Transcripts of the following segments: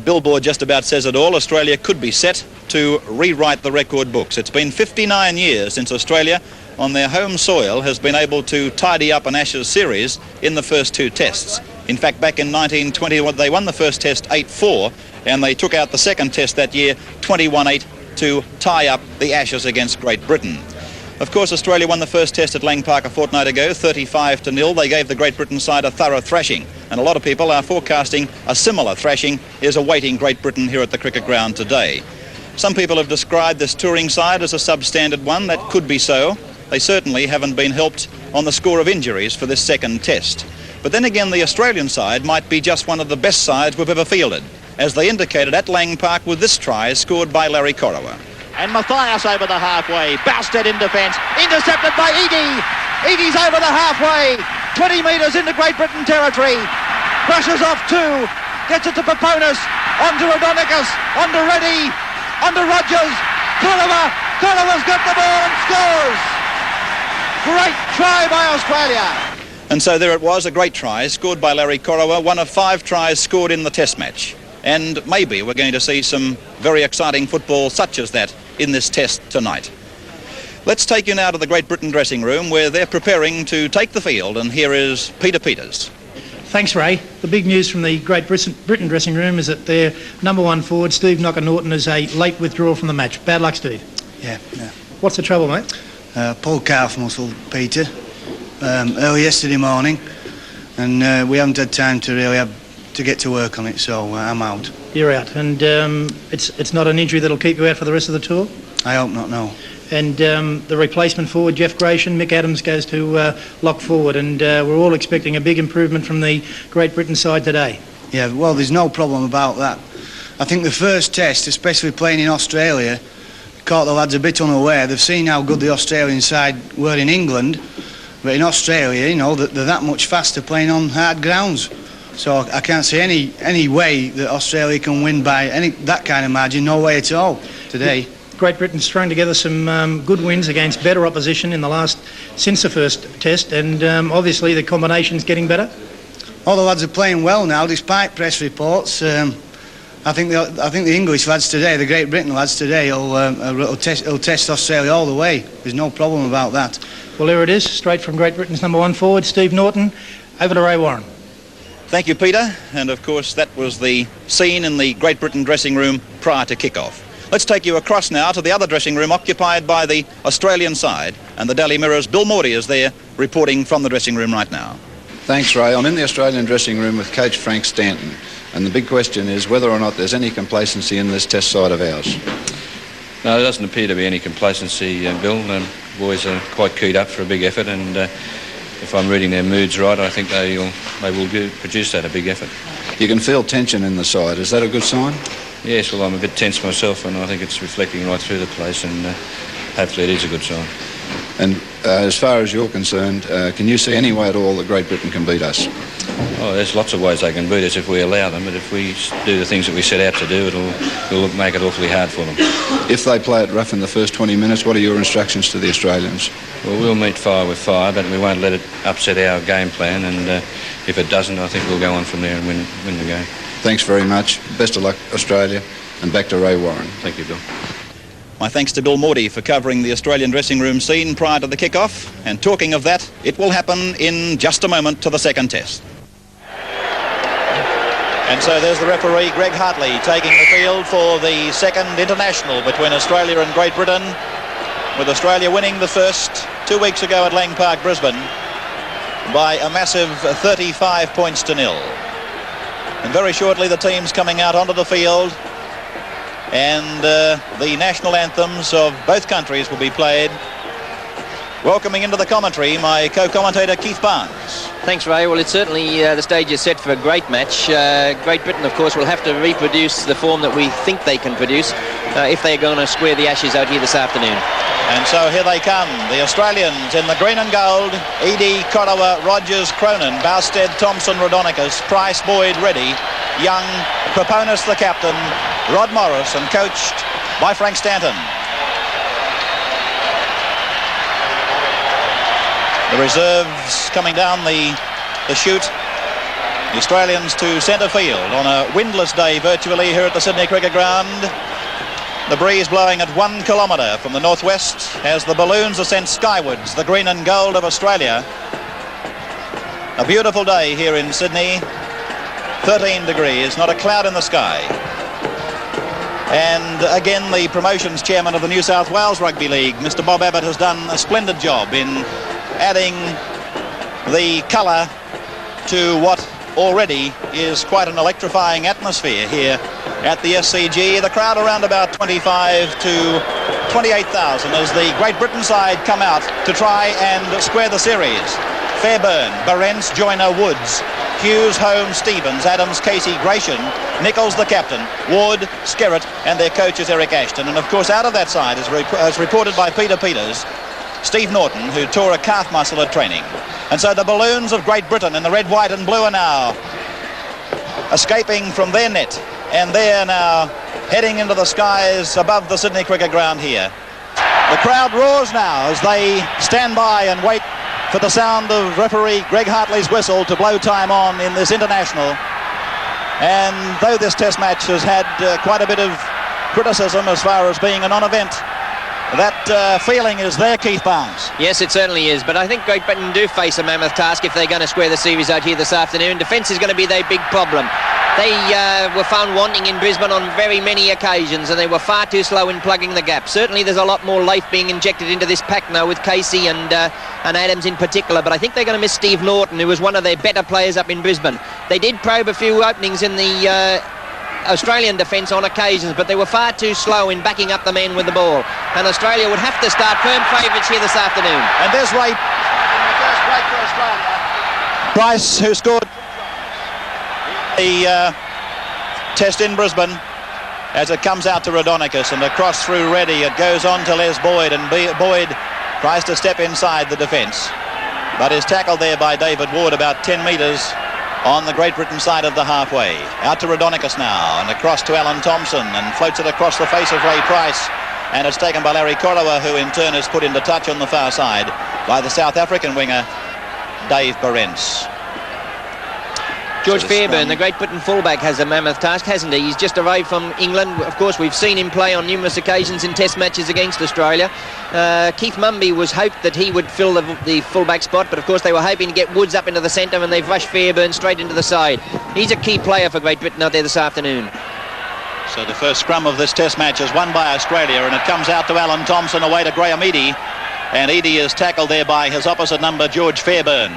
billboard just about says it all. Australia could be set to rewrite the record books. It's been 59 years since Australia, on their home soil, has been able to tidy up an Ashes series in the first two tests. In fact, back in 1920, they won the first test 8-4, and they took out the second test that year 21-8 to tie up the Ashes against Great Britain. Of course, Australia won the first test at Lang Park a fortnight ago, 35-0. They gave the Great Britain side a thorough thrashing, and a lot of people are forecasting a similar thrashing is awaiting Great Britain here at the cricket ground today. Some people have described this touring side as a substandard one. That could be so. They certainly haven't been helped on the score of injuries for this second test. But then again, the Australian side might be just one of the best sides we've ever fielded, as they indicated at Lang Park with this try scored by Larry Corowa. And Mathias over the halfway. Bousted in defence. Intercepted by Eadie. Eadie's over the halfway. 20 metres into Great Britain territory. Brushes off two. Gets it to Paponis. On to Raudonikis. On to Reddy. On to Rogers. Corowa. Corowa's got the ball and scores. Great try by Australia. And so there it was, a great try scored by Larry Corowa, one of 5 tries scored in the test match. And maybe we're going to see some very exciting football such as that in this test tonight. Let's take you now to the Great Britain dressing room, where they're preparing to take the field, and here is Peter Peters. Thanks, Ray. The big news from the Great Britain dressing room is that their number one forward, Steve Knocker-Norton, is a late withdrawal from the match. Bad luck, Steve. Yeah. What's the trouble, mate? Pulled calf muscle, Peter, early yesterday morning, and we haven't had time to really to get to work on it, so I'm out. You're out, and it's not an injury that'll keep you out for the rest of the tour? I hope not, no. And the replacement forward, Jeff Gratian, Mick Adams goes to lock forward, and we're all expecting a big improvement from the Great Britain side today. Yeah, well, there's no problem about that. I think the first test, especially playing in Australia, caught the lads a bit unaware. They've seen how good the Australian side were in England, but in Australia, you know, they're that much faster playing on hard grounds. So I can't see any way that Australia can win by that kind of margin. No way at all today. Great Britain's thrown together some good wins against better opposition since the first test, and obviously the combination's getting better. All the lads are playing well now, despite press reports. I think the English lads today, the Great Britain lads today, will test Australia all the way. There's no problem about that. Well, there it is, straight from Great Britain's number one forward, Steve Norton. Over to Ray Warren. Thank you, Peter. And of course, that was the scene in the Great Britain dressing room prior to kick-off. Let's take you across now to the other dressing room occupied by the Australian side. And the Daily Mirror's Bill Mordy is there reporting from the dressing room right now. Thanks, Ray. I'm in the Australian dressing room with coach Frank Stanton. And the big question is whether or not there's any complacency in this test side of ours. No, there doesn't appear to be any complacency, Bill. Boys are quite keyed up for a big effort, and if I'm reading their moods right, I think they will produce that, a big effort. You can feel tension in the side. Is that a good sign? Yes, well, I'm a bit tense myself, and I think it's reflecting right through the place, and hopefully it is a good sign. And as far as you're concerned, can you see any way at all that Great Britain can beat us? Oh, there's lots of ways they can beat us if we allow them, but if we do the things that we set out to do, it'll make it awfully hard for them. If they play it rough in the first 20 minutes, what are your instructions to the Australians? Well, we'll meet fire with fire, but we won't let it upset our game plan, and if it doesn't, I think we'll go on from there and win the game. Thanks very much. Best of luck, Australia, and back to Ray Warren. Thank you, Bill. My thanks to Bill Mordy for covering the Australian dressing room scene prior to the kick-off. And talking of that, it will happen in just a moment to the second test. And so there's the referee, Greg Hartley, taking the field for the second international between Australia and Great Britain, with Australia winning the first 2 weeks ago at Lang Park, Brisbane, by a massive 35 points to 0. And very shortly the team's coming out onto the field, and the national anthems of both countries will be played. Welcoming into the commentary, my co-commentator Keith Barnes. Thanks, Ray. Well, it's certainly the stage is set for a great match. Great Britain, of course, will have to reproduce the form that we think they can produce if they're going to square the Ashes out here this afternoon. And so here they come, the Australians in the green and gold. Eadie, Corowa, Rogers, Cronin, Bousted, Thompson, Raudonikis, Price, Boyd, Reddy, Young, Paponis the captain, Rod Morris, and coached by Frank Stanton. The reserves coming down the chute. The Australians to centre field on a windless day virtually here at the Sydney Cricket Ground. The breeze blowing at 1 kilometre from the northwest as the balloons ascend skywards, the green and gold of Australia. A beautiful day here in Sydney, 13 degrees, not a cloud in the sky. And again, the promotions chairman of the New South Wales Rugby League, Mr. Bob Abbott, has done a splendid job in adding the colour to what already is quite an electrifying atmosphere here at the SCG. The crowd around about 25 to 28,000 as the Great Britain side come out to try and square the series. Fairbairn, Barents, Joyner, Woods, Hughes, Holmes, Stevens, Adams, Casey, Gratian, Nichols the captain, Ward, Skerritt, and their coach is Eric Ashton. And of course out of that side, as reported by Peter Peters, Steve Norton, who tore a calf muscle at training. And so the balloons of Great Britain in the red, white and blue are now escaping from their net, and they're now heading into the skies above the Sydney Cricket Ground here. The crowd roars now as they stand by and wait for the sound of referee Greg Hartley's whistle to blow time on in this international. And though this test match has had quite a bit of criticism as far as being a non-event, that feeling is there, Keith Barnes. Yes, it certainly is, but I think Great Britain do face a mammoth task if they're going to square the series out here this afternoon. Defence is going to be their big problem. They were found wanting in Brisbane on very many occasions, and they were far too slow in plugging the gap. Certainly there's a lot more life being injected into this pack now with Casey and Adams in particular, but I think they're going to miss Steve Norton, who was one of their better players up in Brisbane. They did probe a few openings in the Australian defence on occasions, but they were far too slow in backing up the men with the ball. And Australia would have to start firm favourites here this afternoon. And there's Ray, the first break for Australia. Price, who scored the test in Brisbane, as it comes out to Rhodonicus and across through Reddy. It goes on to Les Boyd, and Boyd tries to step inside the defence, but is tackled there by David Ward about 10 metres on the Great Britain side of the halfway. Out to Rhodonicus now, and across to Alan Thompson, and floats it across the face of Ray Price, and it's taken by Larry Corowa, who in turn is put into touch on the far side by the South African winger Dave Barents. George Fairbairn, the Great Britain fullback, has a mammoth task, hasn't he? He's just arrived from England. Of course, we've seen him play on numerous occasions in test matches against Australia. Keith Mumby was hoped that he would fill the fullback spot, but of course they were hoping to get Woods up into the centre, and they've rushed Fairbairn straight into the side. He's a key player for Great Britain out there this afternoon. So the first scrum of this test match is won by Australia, and it comes out to Alan Thompson away to Graham Eadie, and Eadie is tackled there by his opposite number, George Fairbairn.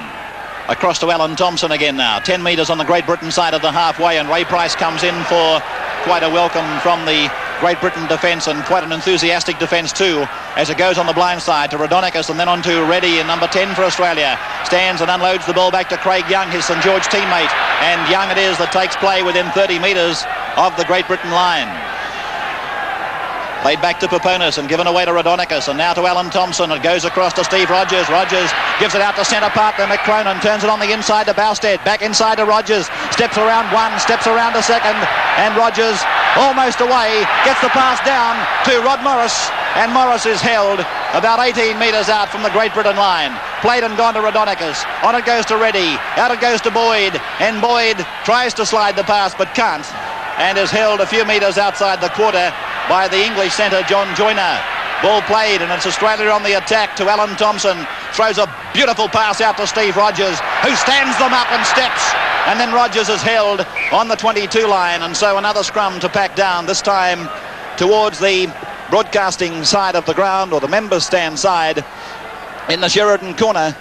Across to Alan Thompson again now, 10 metres on the Great Britain side of the halfway, and Ray Price comes in for quite a welcome from the Great Britain defence, and quite an enthusiastic defence too, as it goes on the blind side to Rhodonicus and then on to Reddy, and number 10 for Australia stands and unloads the ball back to Craig Young, his St George teammate, and Young it is that takes play within 30 metres of the Great Britain line. Played back to Peponis and given away to Rhodonicus, and now to Alan Thompson. It goes across to Steve Rogers. Rogers gives it out to centre partner McCronan, turns it on the inside to Bowstead, back inside to Rogers, steps around one, steps around a second, and Rogers almost away, gets the pass down to Rod Morris, and Morris is held about 18 metres out from the Great Britain line. Played and gone to Rhodonicus. On it goes to Reddy, out it goes to Boyd, and Boyd tries to slide the pass but can't, and is held a few metres outside the quarter by the English centre, John Joyner. Ball played, and it's Australia on the attack to Alan Thompson. Throws a beautiful pass out to Steve Rogers, who stands them up and steps. And then Rogers is held on the 22 line, and so another scrum to pack down, this time towards the broadcasting side of the ground, or the members' stand side, in the Sheridan corner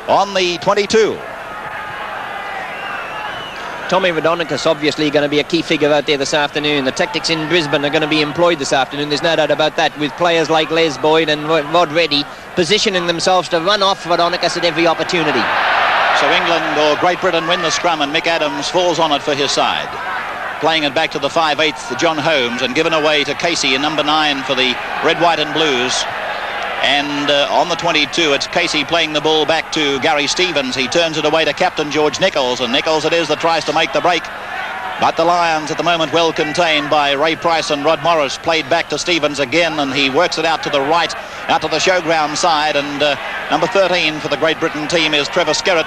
on the 22. Tommy Rhodonicus obviously going to be a key figure out there this afternoon. The tactics in Brisbane are going to be employed this afternoon, there's no doubt about that, with players like Les Boyd and Rod Reddy positioning themselves to run off Rhodonicus at every opportunity. So England or Great Britain win the scrum, and Mick Adams falls on it for his side. Playing it back to the 5/8, John Holmes, and given away to Casey in number 9 for the red, white and blues. And on the 22, it's Casey playing the ball back to Gary Stevens. He turns it away to captain George Nichols, and Nichols it is that tries to make the break. But the Lions at the moment well contained by Ray Price and Rod Morris. Played back to Stevens again, and he works it out to the right, out to the showground side. And number 13 for the Great Britain team is Trevor Skerritt.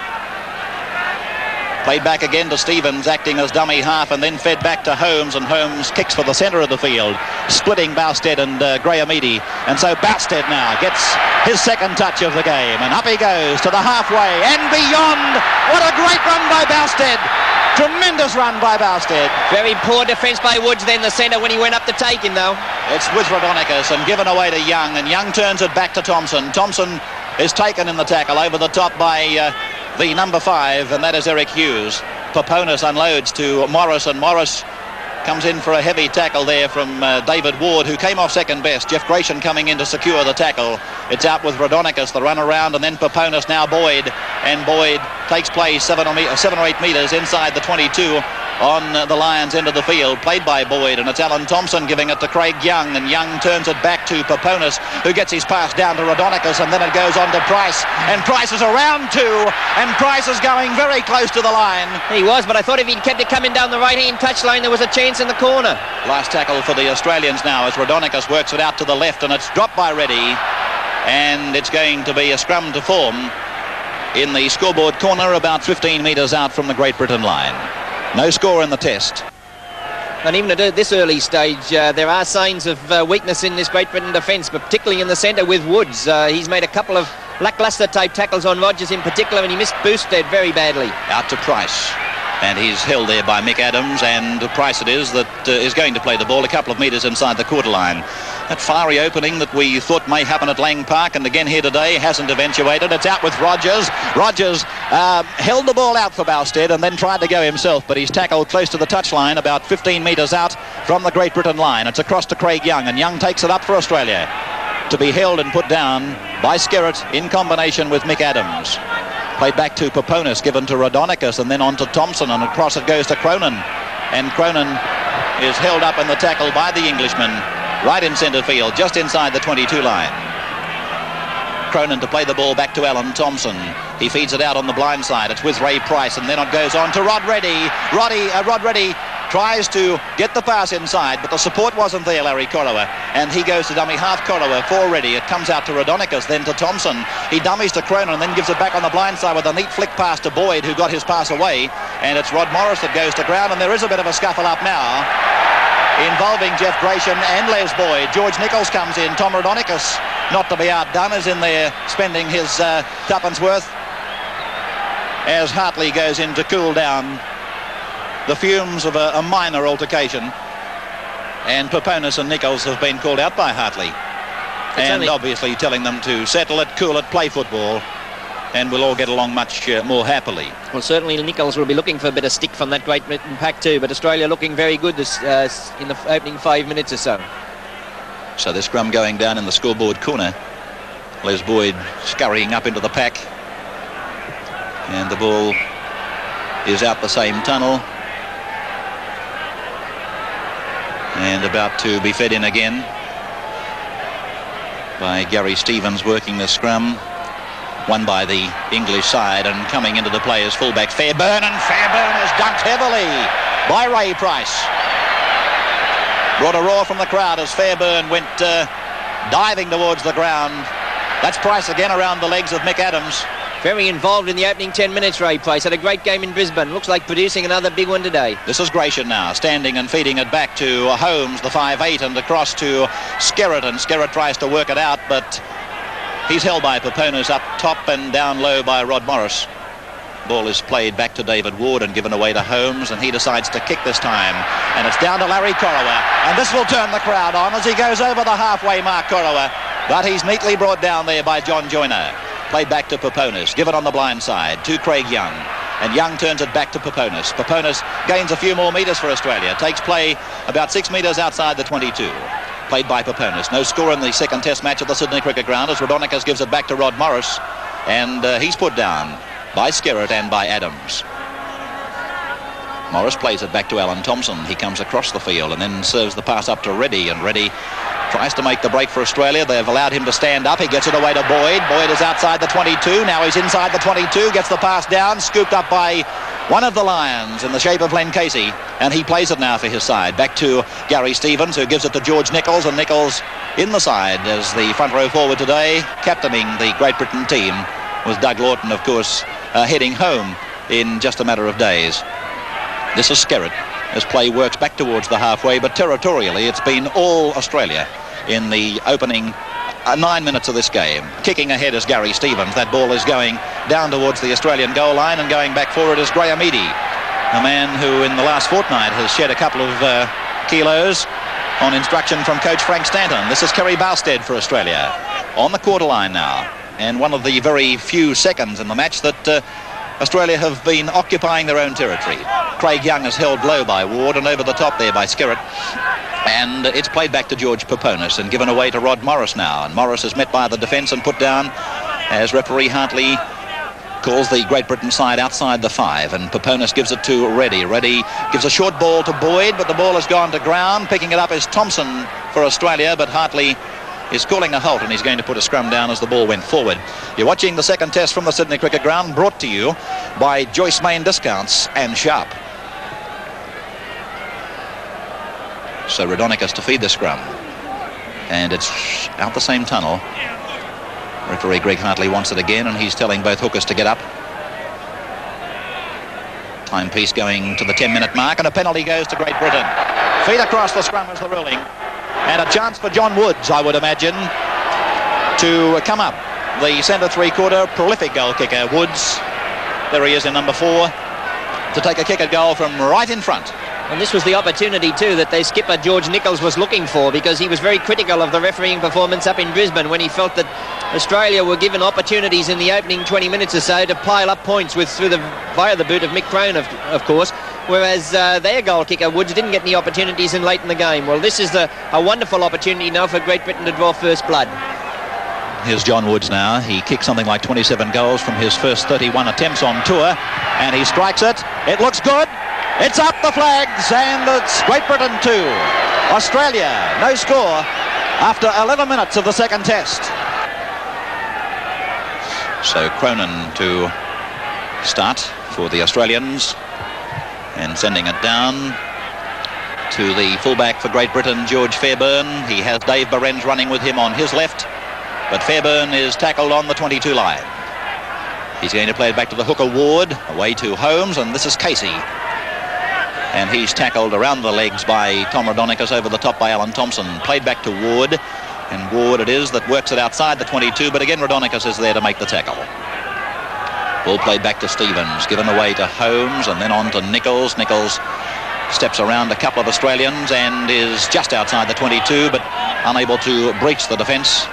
Played back again to Stevens, acting as dummy half, and then fed back to Holmes, and Holmes kicks for the centre of the field, splitting Bousted and Graham Eadie. And so Bousted now gets his second touch of the game, and up he goes to the halfway and beyond. What a great run by Bousted. Tremendous run by Bousted. Very poor defence by Woods then, the centre, when he went up to take him, though. It's with Rodinicus and given away to Young, and Young turns it back to Thompson. Thompson is taken in the tackle over the top by the number 5, and that is Eric Hughes. Paponis unloads to Morris, and Morris comes in for a heavy tackle there from David Ward, who came off second best. Jeff Gratian coming in to secure the tackle. It's out with Rodinicus, the run around, and then Paponis, now Boyd, and Boyd takes play 7 or 8 metres inside the 22 on the Lions' end of the field, played by Boyd, and it's Alan Thompson giving it to Craig Young, and Young turns it back to Paponis, who gets his pass down to Rodinicus, and then it goes on to Price, and Price is around 2, and Price is going very close to the line. He was, but I thought if he'd kept it coming down the right-hand touchline, there was a chance in the corner. Last tackle for the Australians now as Rodinicus works it out to the left, and it's dropped by Reddy, and it's going to be a scrum to form in the scoreboard corner about 15 metres out from the Great Britain line. No score in the test. And even at this early stage, there are signs of weakness in this Great Britain defence, but particularly in the centre with Woods. He's made a couple of lacklustre type tackles on Rogers in particular, and he missed Bousted very badly. Out to Price, and he's held there by Mick Adams, and Price it is that is going to play the ball a couple of metres inside the quarter line. That fiery opening that we thought may happen at Lang Park, and again here today, hasn't eventuated. It's out with Rogers. Rogers held the ball out for Bousted and then tried to go himself, but he's tackled close to the touchline, about 15 metres out from the Great Britain line. It's across to Craig Young, and Young takes it up for Australia, to be held and put down by Skerritt in combination with Mick Adams. Played back to Paponis, given to Rodinicus, and then on to Thompson, and across it goes to Cronin. And Cronin is held up in the tackle by the Englishman, right in centre field, just inside the 22 line. Cronin to play the ball back to Alan Thompson. He feeds it out on the blind side. It's with Ray Price, and then it goes on to Rod Reddy. Rod Reddy tries to get the pass inside, but the support wasn't there, Larry Corowa, and he goes to dummy half Corowa for Reddy. It comes out to Rodinicus, then to Thompson. He dummies to Cronin and then gives it back on the blind side with a neat flick pass to Boyd, who got his pass away, and it's Rod Morris that goes to ground, and there is a bit of a scuffle up now involving Jeff Gratian and Les Boyd. George Nichols comes in. Tom Rodinicus, not to be outdone, is in there spending his tuppence worth as Hartley goes in to cool down the fumes of a minor altercation, and Paponis and Nichols have been called out by Hartley, and obviously telling them to settle it, cool it, play football, and we'll all get along much more happily. Well, certainly Nichols will be looking for a bit of stick from that Great Britain pack too, but Australia looking very good this in the opening 5 minutes or so. So the scrum going down in the scoreboard corner. Les Boyd scurrying up into the pack, and the ball is out the same tunnel and about to be fed in again by Gary Stevens working the scrum. Won by the English side, and coming into the play is fullback Fairburn, and Fairburn is dunked heavily by Ray Price. Brought a roar from the crowd as Fairburn went diving towards the ground. That's Price again around the legs of Mick Adams. Very involved in the opening 10 minutes, Ray Price. Had a great game in Brisbane. Looks like producing another big one today. This is Gratian now, standing and feeding it back to Holmes, the 5'8", and across to Skerritt, and Skerritt tries to work it out, but he's held by Paponis up top and down low by Rod Morris. Ball is played back to David Ward and given away to Holmes, and he decides to kick this time. And it's down to Larry Corowa, and this will turn the crowd on as he goes over the halfway mark, Corowa. But he's neatly brought down there by John Joyner. Played back to Paponis, given on the blind side to Craig Young. And Young turns it back to Paponis. Paponis gains a few more metres for Australia. Takes play about 6 metres outside the 22. Played by Paponis. No score in the second test match at the Sydney Cricket Ground as Rodinicus gives it back to Rod Morris. And he's put down by Skerritt and by Adams. Morris plays it back to Alan Thompson. He comes across the field and then serves the pass up to Reddy, and Reddy tries to make the break for Australia. They've allowed him to stand up. He gets it away to Boyd. Boyd is outside the 22. Now he's inside the 22. Gets the pass down. Scooped up by one of the Lions in the shape of Len Casey. And he plays it now for his side. Back to Gary Stevens, who gives it to George Nichols. And Nichols in the side as the front row forward today, captaining the Great Britain team, with Doug Lawton, of course, heading home in just a matter of days. This is Skerritt as play works back towards the halfway, but territorially it's been all Australia in the opening 9 minutes of this game. Kicking ahead is Gary Stevens. That ball is going down towards the Australian goal line, and going back forward is Graham Eadie, a man who in the last fortnight has shed a couple of kilos on instruction from coach Frank Stanton. This is Kerry Bowstead for Australia on the quarter line now, and one of the very few seconds in the match that Australia have been occupying their own territory. Craig Young is held low by Ward and over the top there by Skerritt, and it's played back to George Peponis and given away to Rod Morris now, and Morris is met by the defence and put down as referee Hartley calls the Great Britain side outside the 5, and Peponis gives it to Reddy. Reddy gives a short ball to Boyd, but the ball has gone to ground. Picking it up is Thompson for Australia, but Hartley is calling a halt, and he's going to put a scrum down as the ball went forward. You're watching the second test from the Sydney Cricket Ground, brought to you by Joyce Main Discounts and Sharp. So Rhodonicus to feed the scrum, and it's out the same tunnel. Referee Greg Hartley wants it again, and he's telling both hookers to get up. Timepiece going to the 10-minute mark, and a penalty goes to Great Britain. Feed across the scrum is the ruling, and a chance for John Woods, I would imagine, to come up. The centre three-quarter prolific goal kicker Woods, there he is in number 4, to take a kick at goal from right in front. And this was the opportunity too that their skipper George Nichols was looking for, because he was very critical of the refereeing performance up in Brisbane when he felt that Australia were given opportunities in the opening 20 minutes or so to pile up points via the boot of Mick Crone, of course, whereas their goal kicker Woods didn't get any opportunities in late in the game. Well, this is a wonderful opportunity now for Great Britain to draw first blood. Here's John Woods now. He kicked something like 27 goals from his first 31 attempts on tour, and he strikes it. It looks good. It's up the flags, and it's Great Britain 2. Australia, no score after 11 minutes of the second test. So Cronin to start for the Australians, and sending it down to the fullback for Great Britain, George Fairbairn. He has Dave Behrens running with him on his left, but Fairbairn is tackled on the 22 line. He's going to play it back to the hooker Ward, away to Holmes, and this is Casey. And he's tackled around the legs by Tom Rhodonicus, over the top by Alan Thompson. Played back to Ward, and Ward it is that works it outside the 22, but again Rhodonicus is there to make the tackle. Ball played back to Stevens, given away to Holmes, and then on to Nichols. Nichols steps around a couple of Australians and is just outside the 22, but unable to breach the defence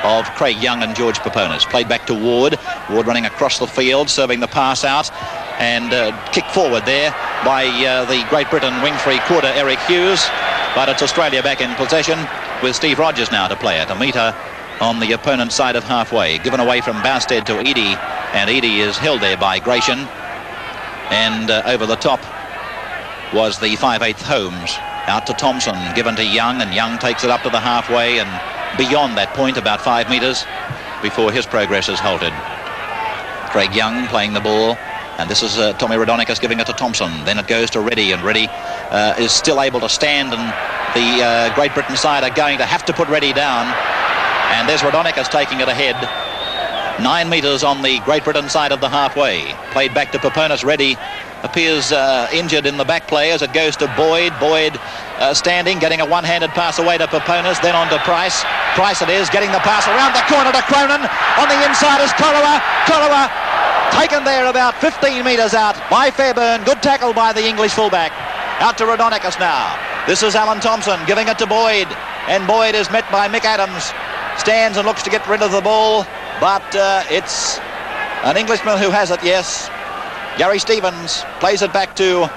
of Craig Young and George Peponis. Played back to Ward. Ward running across the field, serving the pass out, and kicked forward there by the Great Britain wing three-quarter Eric Hughes, but it's Australia back in possession with Steve Rogers now to play it. A metre on the opponent's side of halfway, given away from Bowstead to Eadie, and Eadie is held there by Gratian, and over the top was the 5/8 Holmes, out to Thompson, given to Young, and Young takes it up to the halfway and beyond that point about 5 metres before his progress is halted. Craig Young playing the ball, and this is Tommy Rhodonicus giving it to Thompson. Then it goes to Reddy, and Reddy is still able to stand, and the Great Britain side are going to have to put Reddy down, and there's Rhodonicus taking it ahead. 9 metres on the Great Britain side of the halfway. Played back to Peponis. Reddy appears injured in the back play as it goes to Boyd. Boyd standing, getting a one-handed pass away to Peponis, then on to Price. Price it is, getting the pass around the corner to Cronin. On the inside is Kolua. Kolua taken there about 15 metres out by Fairbairn. Good tackle by the English fullback. Out to Rhodonicus now. This is Alan Thompson giving it to Boyd, and Boyd is met by Mick Adams. Stands and looks to get rid of the ball, but it's an Englishman who has it, yes. Gary Stevens plays it back to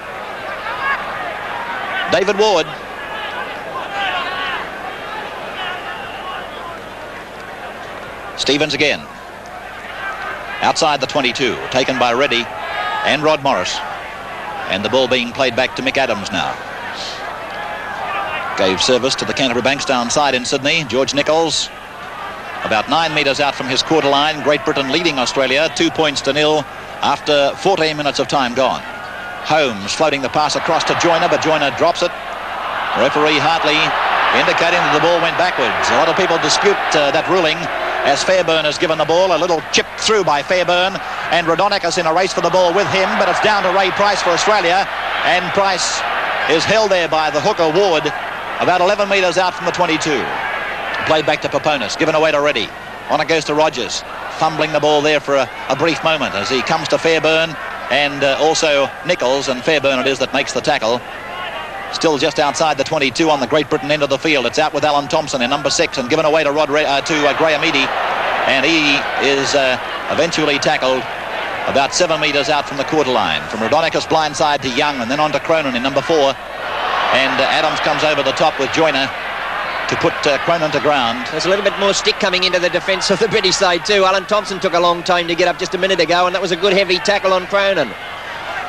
David Ward. Stevens again. Outside the 22, taken by Reddy and Rod Morris. And the ball being played back to Mick Adams now. Gave service to the Canterbury Bankstown side in Sydney. George Nichols, about 9 metres out from his quarter line. Great Britain leading Australia 2-0 after 14 minutes of time gone. Holmes floating the pass across to Joyner, but Joyner drops it. Referee Hartley indicating that the ball went backwards. A lot of people dispute that ruling, as Fairbairn has given the ball. A little chip through by Fairbairn, and Rodonicus in a race for the ball with him, but it's down to Ray Price for Australia, and Price is held there by the hooker Ward about 11 metres out from the 22. Played back to Paponis, given away to Reddy. On it goes to Rogers, fumbling the ball there for a brief moment as he comes to Fairburn and also Nichols, and Fairburn it is that makes the tackle. Still just outside the 22 on the Great Britain end of the field. It's out with Alan Thompson in number 6 and given away to Graham Eadie, and he is eventually tackled about 7 metres out from the quarter line. From Rodonicus blindside to Young, and then on to Cronin in number 4, and Adams comes over the top with Joyner to put Cronin to ground. There's a little bit more stick coming into the defence of the British side too. Alan Thompson took a long time to get up just a minute ago, and that was a good heavy tackle on Cronin.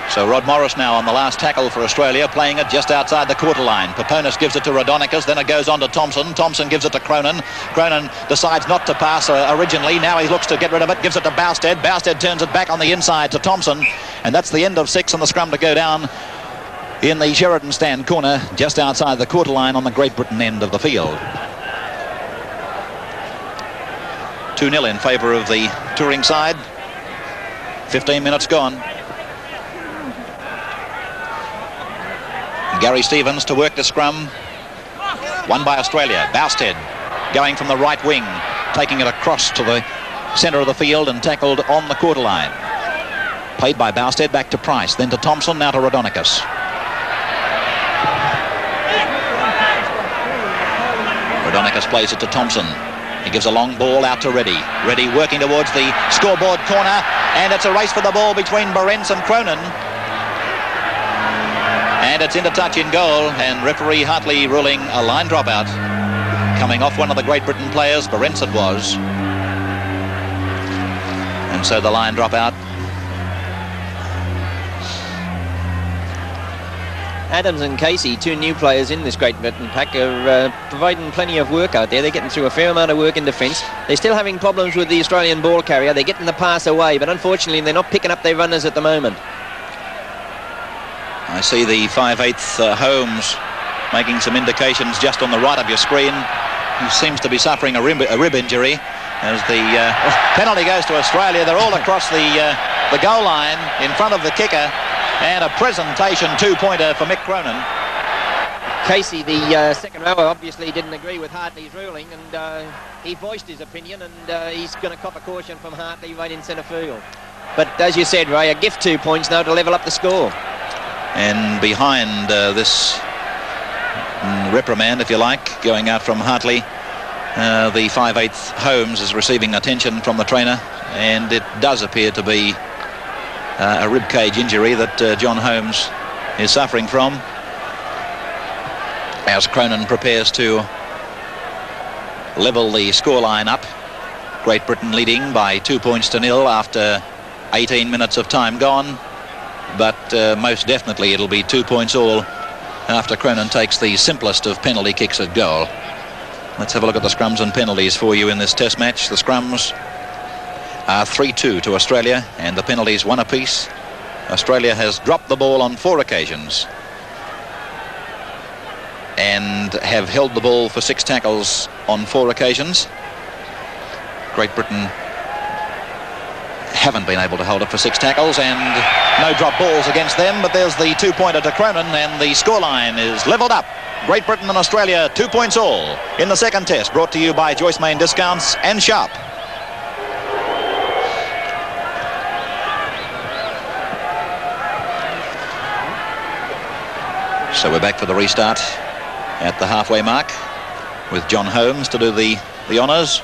So Rod Morris now on the last tackle for Australia, playing it just outside the quarter line. Paponis gives it to Rodonicus, then it goes on to Thompson. Thompson gives it to Cronin. Cronin decides not to pass originally. Now he looks to get rid of it, gives it to Bousted. Bousted turns it back on the inside to Thompson, and that's the end of 6 and the scrum to go down in the Sheridan stand corner just outside the quarter line on the Great Britain end of the field. 2-0 in favour of the touring side. 15 minutes gone. Gary Stevens to work the scrum. Won by Australia. Bousted going from the right wing, taking it across to the centre of the field and tackled on the quarter line. Played by Bousted back to Price, then to Thompson, now to Rodonicus. Rodonicus plays it to Thompson. He gives a long ball out to Reddy. Reddy working towards the scoreboard corner, and it's a race for the ball between Barentz and Cronin. And it's into touch in goal, and referee Hartley ruling a line dropout. Coming off one of the Great Britain players, Barentz it was. And so the line dropout. Adams and Casey, 2 new players in this Great Britain pack, are providing plenty of work out there. They're getting through a fair amount of work in defence. They're still having problems with the Australian ball carrier. They're getting the pass away, but unfortunately they're not picking up their runners at the moment. I see the 5/8 Holmes making some indications just on the right of your screen. He seems to be suffering a rib injury as the penalty goes to Australia. They're all across the goal line in front of the kicker, and a presentation 2-pointer for Mick Cronin. Casey, the second rower, obviously didn't agree with Hartley's ruling, and he voiced his opinion, and he's going to cop a caution from Hartley right in centre field. But as you said, Ray, a gift 2 points now to level up the score. And behind this reprimand, if you like, going out from Hartley, the 5/8 Holmes is receiving attention from the trainer, and it does appear to be a rib cage injury that John Holmes is suffering from, as Cronin prepares to level the scoreline up. Great Britain leading by 2 points to 0 after 18 minutes of time gone. But most definitely it'll be 2 points all after Cronin takes the simplest of penalty kicks at goal. Let's have a look at the scrums and penalties for you in this test match. The scrums are 3-2 to Australia, and the penalties 1 apiece. Australia has dropped the ball on 4 occasions and have held the ball for 6 tackles on 4 occasions. Great Britain haven't been able to hold it for 6 tackles, and no drop balls against them, but there's the 2-pointer to Cronin, and the scoreline is levelled up. Great Britain and Australia 2 points all in the second test, brought to you by Joyce Main Discounts and Sharp. So we're back for the restart at the halfway mark with John Holmes to do the honours.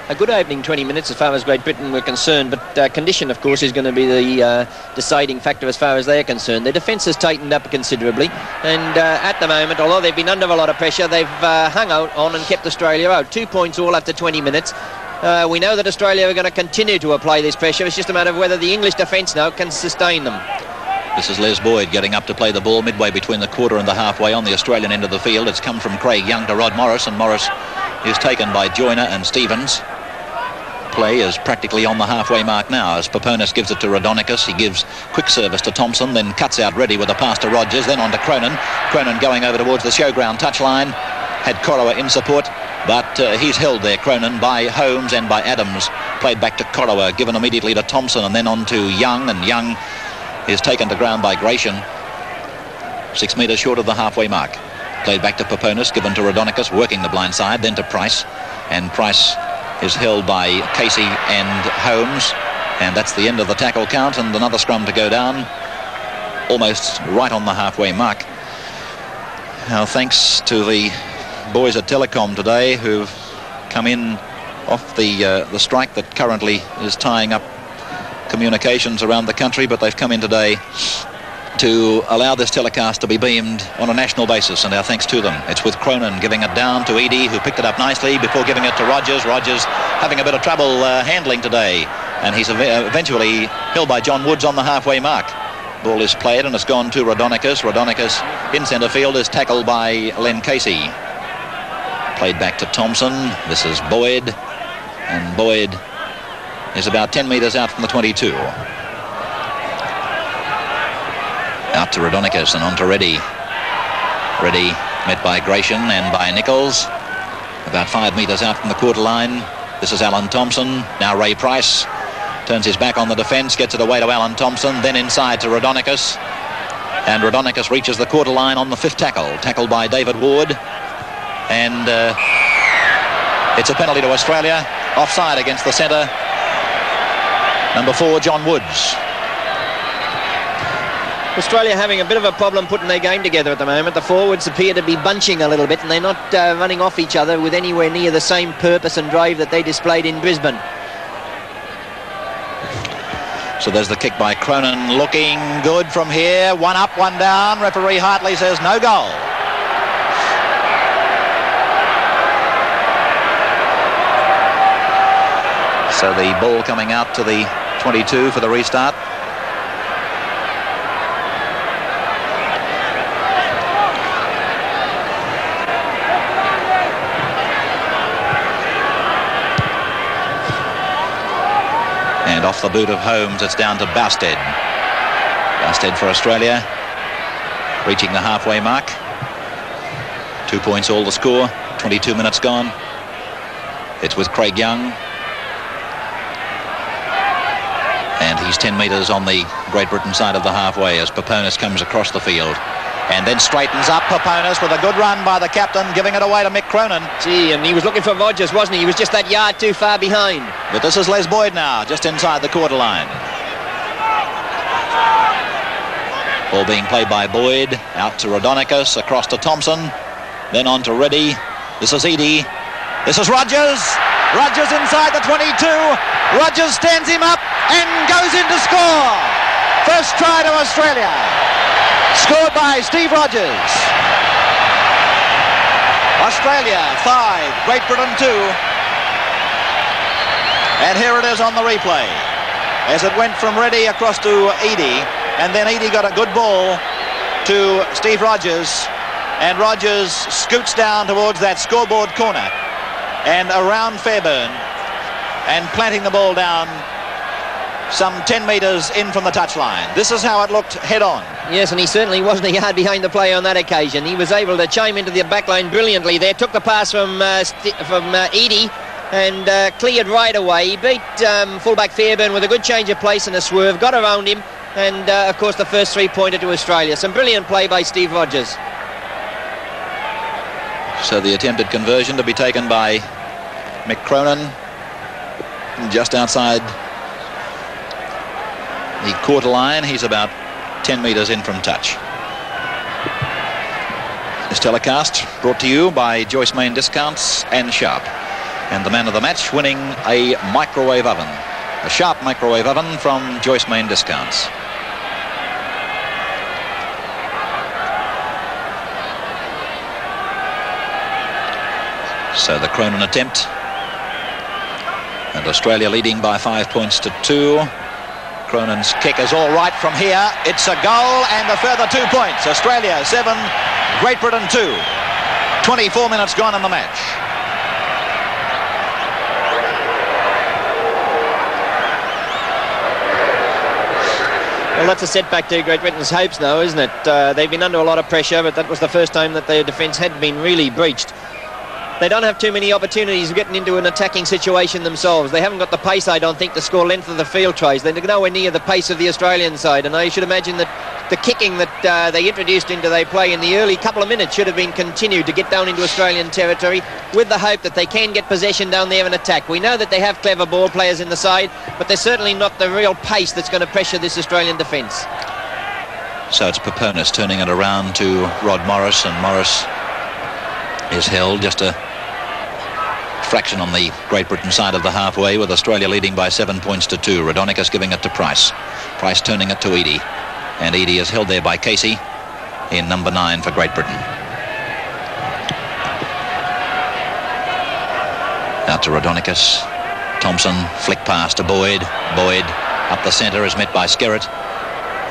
A good opening 20 minutes as far as Great Britain were concerned, but condition, of course, is going to be the deciding factor as far as they're concerned. Their defence has tightened up considerably, and at the moment, although they've been under a lot of pressure, they've hung out on and kept Australia out. 2 points all after 20 minutes. We know that Australia are going to continue to apply this pressure. It's just a matter of whether the English defence now can sustain them. This is Les Boyd getting up to play the ball midway between the quarter and the halfway on the Australian end of the field. It's come from Craig Young to Rod Morris, and Morris is taken by Joyner and Stevens. Play is practically on the halfway mark now as Paponis gives it to Rodonicus. He gives quick service to Thompson, then cuts out Reddy with a pass to Rogers, then on to Cronin. Cronin going over towards the showground touchline. Had Corowa in support, but he's held there, Cronin, by Holmes and by Adams Played back to Corowa, given immediately to Thompson and then on to Young, and Young is taken to ground by Gratian. 6 metres short of the halfway mark. Played back to Peponis, given to Rodinicus, working the blind side, then to Price. And Price is held by Casey and Holmes. And that's the end of the tackle count, and another scrum to go down, almost right on the halfway mark. Now, thanks to the boys at Telecom today who've come in off the strike that currently is tying up communications around the country, but they've come in today to allow this telecast to be beamed on a national basis, and our thanks to them. It's with Cronin giving it down to Eadie, who picked it up nicely before giving it to Rogers. Rogers having a bit of trouble handling today, and he's eventually held by John Woods on the halfway mark. Ball is played and it's gone to Rodinicus. Rodinicus in centre field is tackled by Len Casey. Played back to Thompson. This is Boyd, and Boyd is about 10 metres out from the 22. Out to Rodinicus and on to Reddy. Reddy met by Gratian and by Nichols. About 5 metres out from the quarter line. This is Alan Thompson. Now Ray Price turns his back on the defence, gets it away to Alan Thompson, then inside to Rodinicus. And Rodinicus reaches the quarter line on the 5th tackle. Tackled by David Ward. And it's a penalty to Australia. Offside against the centre. Number 4, John Woods. Australia having a bit of a problem putting their game together at the moment. The forwards appear to be bunching a little bit, and they're not running off each other with anywhere near the same purpose and drive that they displayed in Brisbane. So there's the kick by Cronin, looking good from here. One up, one down. Referee Hartley says no goal. So the ball coming out to the 22 for the restart. And off the boot of Holmes, it's down to Bousted. Bousted for Australia, reaching the halfway mark. 2 points all the score, 22 minutes gone. It's with Craig Young. And he's 10 metres on the Great Britain side of the halfway as Peponis comes across the field. And then straightens up Peponis with a good run by the captain, giving it away to Mick Cronin. Gee, and he was looking for Rogers, wasn't he? He was just that yard too far behind. But this is Les Boyd now, just inside the quarter line. Ball being played by Boyd, out to Rodinicus, across to Thompson, then on to Reddy. This is Eadie. This is Rogers. Rogers inside the 22. Rogers stands him up and goes in to score. First try to Australia. Scored by Steve Rogers. Australia 5, Great Britain 2. And here it is on the replay. As it went from Reddy across to Eadie, and then Eadie got a good ball to Steve Rogers, and Rogers scoots down towards that scoreboard corner and around Fairbairn, and planting the ball down some 10 metres in from the touchline. This is how it looked head on. Yes, and he certainly wasn't a yard behind the play on that occasion. He was able to chime into the back line brilliantly there, took the pass from Eadie and cleared right away. He beat fullback Fairbairn with a good change of place and a swerve, got around him, and of course the first 3-pointer to Australia. Some brilliant play by Steve Rogers. So the attempted conversion to be taken by Mick Cronin just outside the quarter line. He's about 10 metres in from touch. This telecast brought to you by Joyce Main Discounts and Sharp. And the man of the match winning a microwave oven. A Sharp microwave oven from Joyce Main Discounts. So the Cronin attempt. And Australia leading by 5 points to 2. Cronin's kick is all right from here. It's a goal and a further 2 points. Australia 7, Great Britain 2. 24 minutes gone in the match. Well, that's a setback to Great Britain's hopes now, isn't it? They've been under a lot of pressure, but that was the first time that their defence had been really breached. They don't have too many opportunities of getting into an attacking situation themselves. They haven't got the pace, I don't think, to score length of the field tries. They're nowhere near the pace of the Australian side, and I should imagine that the kicking that they introduced into their play in the early couple of minutes should have been continued to get down into Australian territory with the hope that they can get possession down there and attack. We know that they have clever ball players in the side, but they're certainly not the real pace that's going to pressure this Australian defence. So it's Peponis turning it around to Rod Morris, and Morris is held just a fraction on the Great Britain side of the halfway, with Australia leading by 7 points to 2. Raudonikis giving it to Price. Price turning it to Eadie, and Eadie is held there by Casey in number 9 for Great Britain. Out to Raudonikis. Thompson, flick pass to Boyd. Boyd up the centre is met by Skerritt,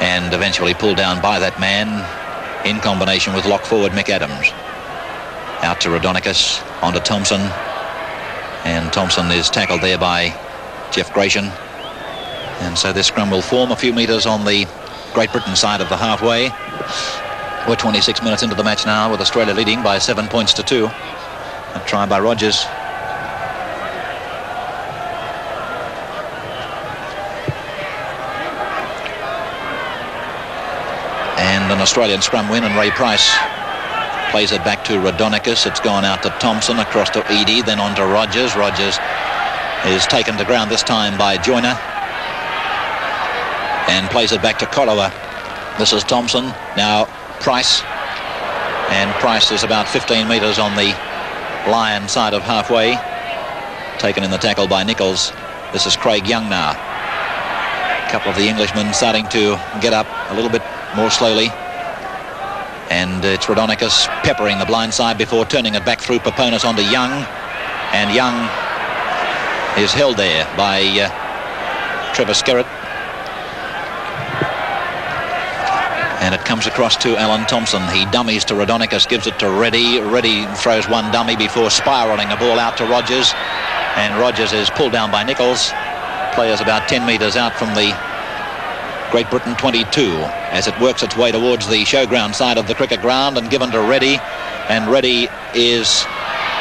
and eventually pulled down by that man in combination with lock forward Mick Adams. Out to Raudonikis, onto Thompson, and Thompson is tackled there by Jeff Gratian, and so this scrum will form a few metres on the Great Britain side of the halfway. We're 26 minutes into the match now, with Australia leading by 7 points to 2. A try by Rogers. And an Australian scrum win, and Ray Price plays it back to Raudonikis. It's gone out to Thompson, across to Eadie, then on to Rogers. Rogers is taken to ground this time by Joyner, and plays it back to Collowa. This is Thompson, now Price, and Price is about 15 metres on the Lion side of halfway, taken in the tackle by Nichols. This is Craig Young now. A couple of the Englishmen starting to get up a little bit more slowly, and it's Raudonikis peppering the blind side before turning it back through Peponis onto Young, and Young is held there by Trevor Skerritt, and it comes across to Alan Thompson. He dummies to Raudonikis, gives it to Reddy. Reddy throws one dummy before spiralling a ball out to Rogers, and Rogers is pulled down by Nichols. Players about 10 metres out from the Great Britain 22 as it works its way towards the showground side of the cricket ground, and given to Reddy, and Reddy is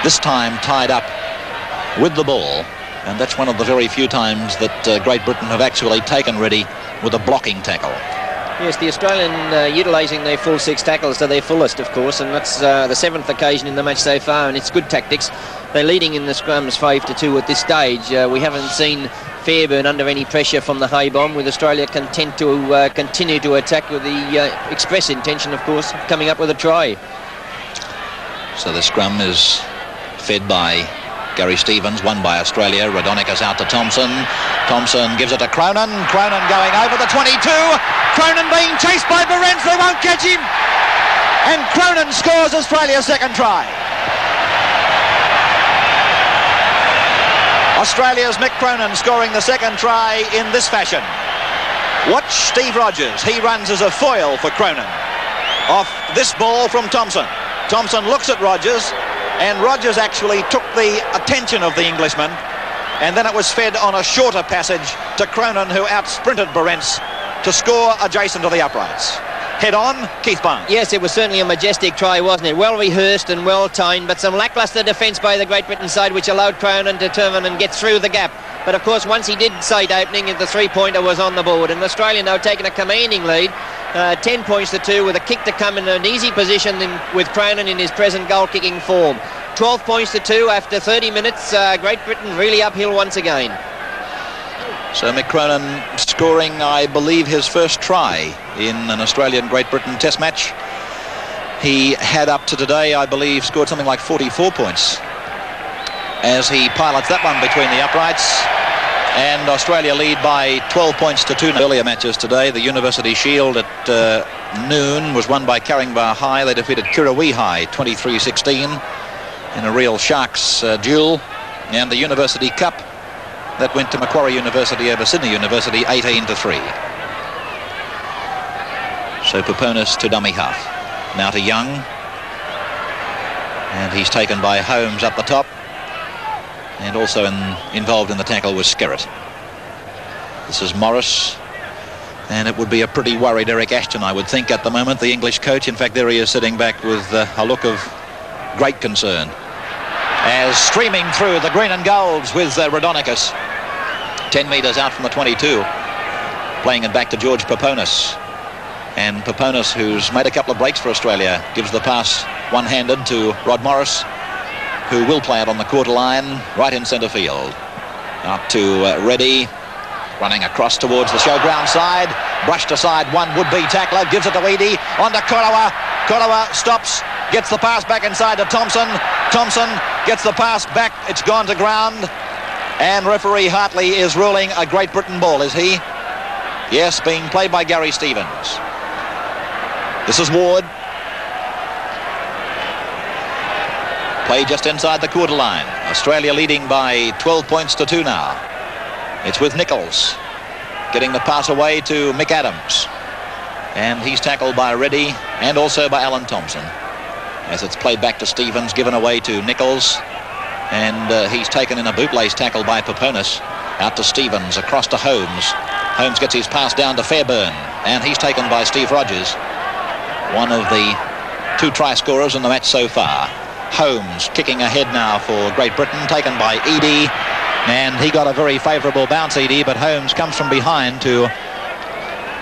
this time tied up with the ball, and that's one of the very few times that Great Britain have actually taken Reddy with a blocking tackle. Yes, the Australian utilising their full 6 tackles to their fullest, of course, and that's the 7th occasion in the match so far, and it's good tactics. They're leading in the scrums 5-2 at this stage. We haven't seen Fairburn under any pressure from the high bomb, with Australia content to continue to attack with the express intention, of course, of coming up with a try. So the scrum is fed by Gary Stevens, won by Australia. Raudonikis out to Thompson. Thompson gives it to Cronin. Cronin going over the 22. Cronin being chased by Berens. They won't catch him. And Cronin scores Australia's second try. Australia's Mick Cronin scoring the second try in this fashion. Watch Steve Rogers. He runs as a foil for Cronin off this ball from Thompson. Thompson looks at Rogers, and Rogers actually took the attention of the Englishman, and then it was fed on a shorter passage to Cronin, who outsprinted Berens to score adjacent to the uprights. Head on, Keith Barnes. Yes, it was certainly a majestic try, wasn't it? Well rehearsed and well timed, but some lacklustre defence by the Great Britain side, which allowed Cronin to turn and get through the gap. But of course, once he did sight opening, the 3-pointer was on the board, and Australia now taking a commanding lead, 10 points to 2, with a kick to come in an easy position with Cronin in his present goal-kicking form. 12 points to 2 after 30 minutes. Great Britain really uphill once again. So Mick Cronin scoring, I believe, his first try in an Australian-Great Britain test match. He had up to today, I believe, scored something like 44 points as he pilots that one between the uprights. And Australia lead by 12 points to 2. Earlier matches today, the University Shield at noon was won by Caringbah High. They defeated Kirrawee High 23-16 in a real Sharks duel. And the University Cup, that went to Macquarie University over Sydney University 18-3. So Peponis to dummy half. Now to Young. And he's taken by Holmes up the top. And also involved in the tackle was Skerritt. This is Morris. And it would be a pretty worried Eric Ashton, I would think, at the moment, the English coach. In fact, there he is sitting back with a look of great concern. streaming through the green and golds with Rhodonicus. 10 metres out from the 22. Playing it back to George Peponis. And Peponis, who's made a couple of breaks for Australia, gives the pass one-handed to Rod Morris, who will play it on the quarter line, right in centre field. Out to Reddy, running across towards the showground side, brushed aside one would-be tackler, gives it to Eadie, on to Korowa. Korowa stops, gets the pass back inside to Thompson. Thompson gets the pass back, it's gone to ground. And referee Hartley is ruling a Great Britain ball, is he? Yes, being played by Gary Stevens. This is Ward. Play just inside the quarter line. Australia leading by 12 points to 2 now. It's with Nichols getting the pass away to Mick Adams. And he's tackled by Reddy and also by Alan Thompson. As it's played back to Stevens, given away to Nichols. And he's taken in a bootlace tackle by Peponis. Out to Stevens, across to Holmes. Holmes gets his pass down to Fairburn. And he's taken by Steve Rogers. One of the 2 try scorers in the match so far. Holmes kicking ahead now for Great Britain, taken by Eadie. And he got a very favourable bounce, Eadie, but Holmes comes from behind to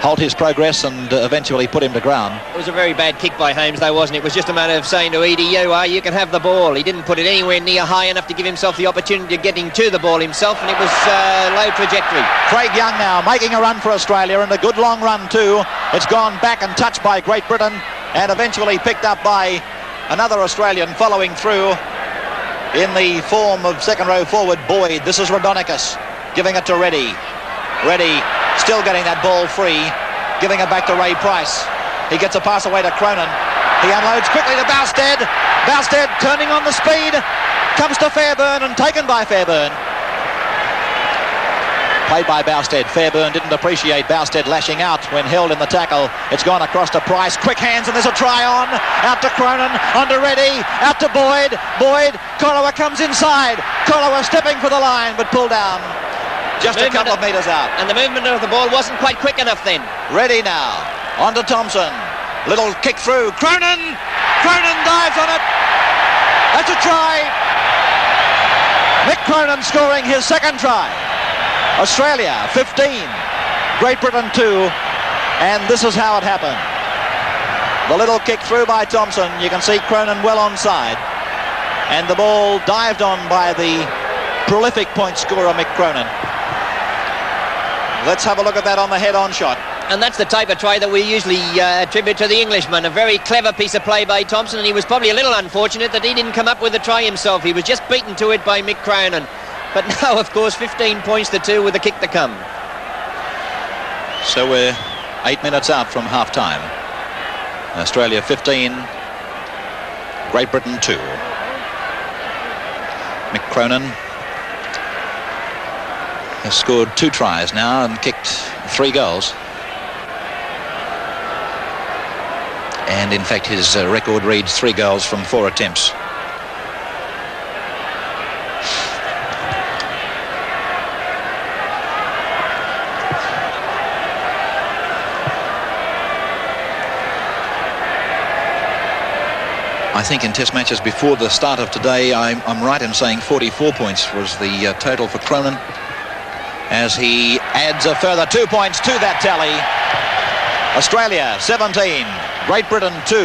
halt his progress and eventually put him to ground. It was a very bad kick by Holmes, though, wasn't it? It was just a matter of saying to Eadie, you can have the ball. He didn't put it anywhere near high enough to give himself the opportunity of getting to the ball himself, and it was low trajectory. Craig Young now making a run for Australia, and a good long run too. It's gone back and touched by Great Britain and eventually picked up by another Australian following through in the form of second row forward Boyd. This is Rhodonicus giving it to Reddy. Reddy still getting that ball free, giving it back to Ray Price. He gets a pass away to Cronin. He unloads quickly to Bousted. Bousted turning on the speed, comes to Fairburn and taken by Fairburn. Played by Bousted. Fairburn didn't appreciate Bousted lashing out when held in the tackle. It's gone across to Price. Quick hands and there's a try on. Out to Cronin, on to Reddy, out to Boyd. Boyd, Korowa comes inside. Korowa stepping for the line but pulled down. Just a couple of metres out. And the movement of the ball wasn't quite quick enough then. Reddy now, on to Thompson. Little kick through. Cronin! Cronin dives on it. That's a try. Mick Cronin scoring his second try. Australia 15, Great Britain 2, and this is how it happened. The little kick through by Thompson, you can see Cronin well onside, and the ball dived on by the prolific point scorer Mick Cronin. Let's have a look at that on the head-on shot. And that's the type of try that we usually attribute to the Englishman. A very clever piece of play by Thompson, and he was probably a little unfortunate that he didn't come up with the try himself. He was just beaten to it by Mick Cronin. But now, of course, 15 points to 2 with a kick to come. So we're 8 minutes out from half-time. Australia 15, Great Britain 2. Mick Cronin has scored 2 tries now and kicked 3 goals. And in fact, his record reads 3 goals from 4 attempts. I think in test matches before the start of today, I'm right in saying 44 points was the total for Cronin, as he adds a further 2 points to that tally. Australia 17, Great Britain 2.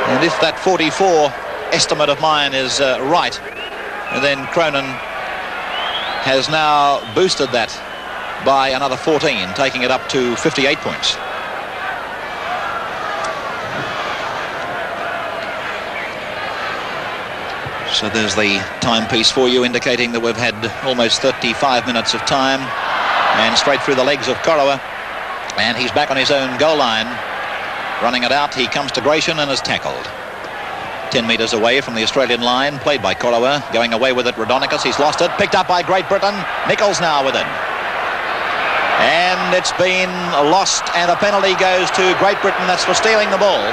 And if that 44 estimate of mine is right, then Cronin has now boosted that by another 14, taking it up to 58 points. So there's the timepiece for you, indicating that we've had almost 35 minutes of time, and straight through the legs of Korowa, and he's back on his own goal line, running it out. He comes to Gratian and is tackled 10 metres away from the Australian line, played by Korowa, going away with it Rhodonicus. He's lost it, picked up by Great Britain. Nichols now with it, and it's been lost, and a penalty goes to Great Britain. That's for stealing the ball.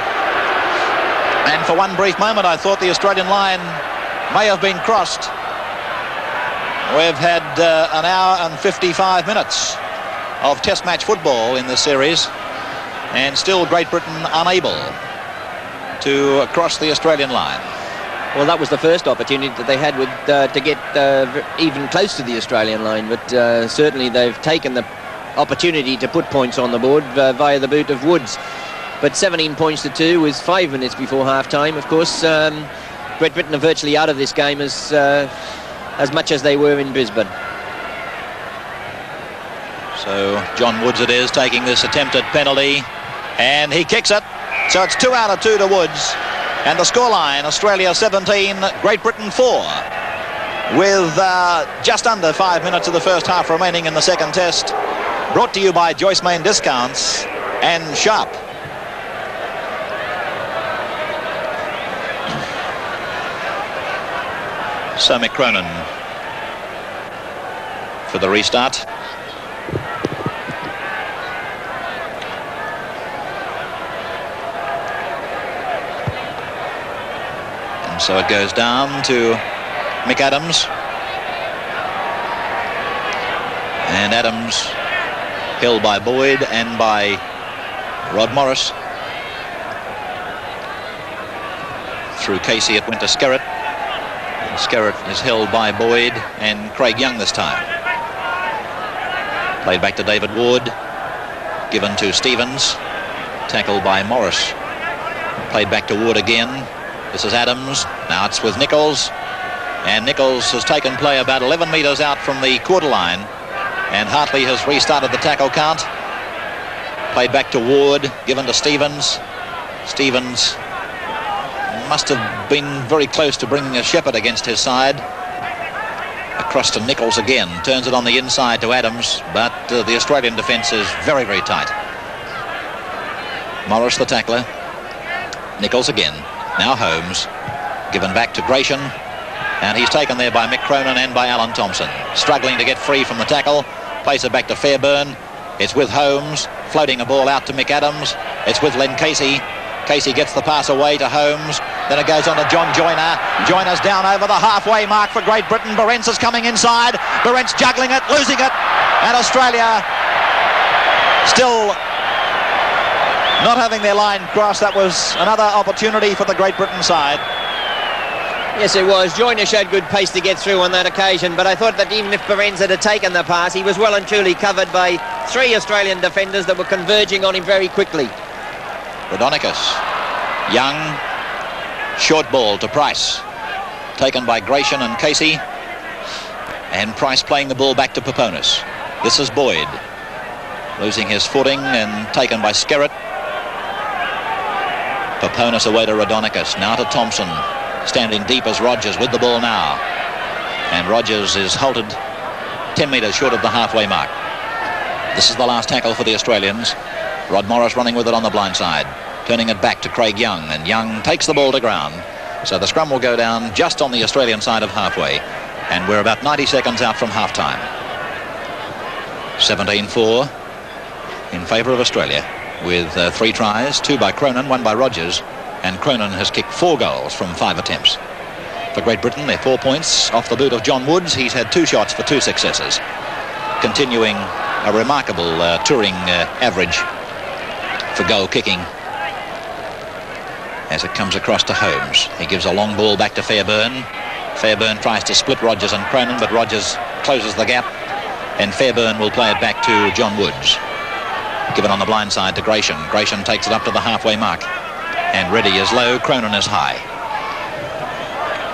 And for one brief moment I thought the Australian line may have been crossed. We've had an hour and 55 minutes of test match football in this series, and still Great Britain unable to cross the Australian line. Well, that was the first opportunity that they had with to get even close to the Australian line, but certainly they've taken the opportunity to put points on the board via the boot of Woods. But 17 points to 2 with 5 minutes before half-time. Of course, Great Britain are virtually out of this game as much as they were in Brisbane. So John Woods it is taking this attempted penalty, and he kicks it. So it's 2 out of 2 to Woods. And the scoreline, Australia 17, Great Britain 4. With just under 5 minutes of the first half remaining in the second test. Brought to you by Joyce Main Discounts and Sharp. So Mick Cronin for the restart. And so it goes down to Mick Adams. And Adams held by Boyd and by Rod Morris. Through Casey it went to Skerritt. Skerritt is held by Boyd and Craig Young this time. Played back to David Ward. Given to Stevens. Tackled by Morris. Played back to Ward again. This is Adams. Now it's with Nichols. And Nichols has taken play about 11 metres out from the quarter line. And Hartley has restarted the tackle count. Played back to Ward. Given to Stevens. Stevens must have been very close to bringing a Shepherd against his side. Across to Nichols again. Turns it on the inside to Adams, but the Australian defence is very, very tight. Morris the tackler. Nichols again. Now Holmes. Given back to Gratian. And he's taken there by Mick Cronin and by Alan Thompson. Struggling to get free from the tackle. Plays it back to Fairbairn. It's with Holmes. Floating a ball out to Mick Adams. It's with Len Casey. Casey gets the pass away to Holmes. Then it goes on to John Joyner. Joyner's down over the halfway mark for Great Britain. Barentz is coming inside. Barentz juggling it, losing it. And Australia still not having their line crossed. That was another opportunity for the Great Britain side. Yes, it was. Joyner showed good pace to get through on that occasion, but I thought that even if Barentz had taken the pass, he was well and truly covered by 3 Australian defenders that were converging on him very quickly. Rodonicus. Young. Short ball to Price. Taken by Gratian and Casey. And Price playing the ball back to Peponis. This is Boyd. Losing his footing and taken by Skerritt. Peponis away to Rodonicus. Now to Thompson. Standing deep as Rogers with the ball now. And Rogers is halted 10 metres short of the halfway mark. This is the last tackle for the Australians. Rod Morris running with it on the blind side. Turning it back to Craig Young. And Young takes the ball to ground. So the scrum will go down just on the Australian side of halfway. And we're about 90 seconds out from half-time. 17-4 in favour of Australia. With 3 tries, 2 by Cronin, 1 by Rogers. And Cronin has kicked 4 goals from 5 attempts. For Great Britain, they're 4 points off the boot of John Woods. He's had 2 shots for 2 successes. Continuing a remarkable touring average for goal kicking. As it comes across to Holmes. He gives a long ball back to Fairbairn. Fairbairn tries to split Rogers and Cronin, but Rogers closes the gap. And Fairbairn will play it back to John Woods. Given on the blind side to Gratian. Gratian takes it up to the halfway mark. And Reddy is low, Cronin is high.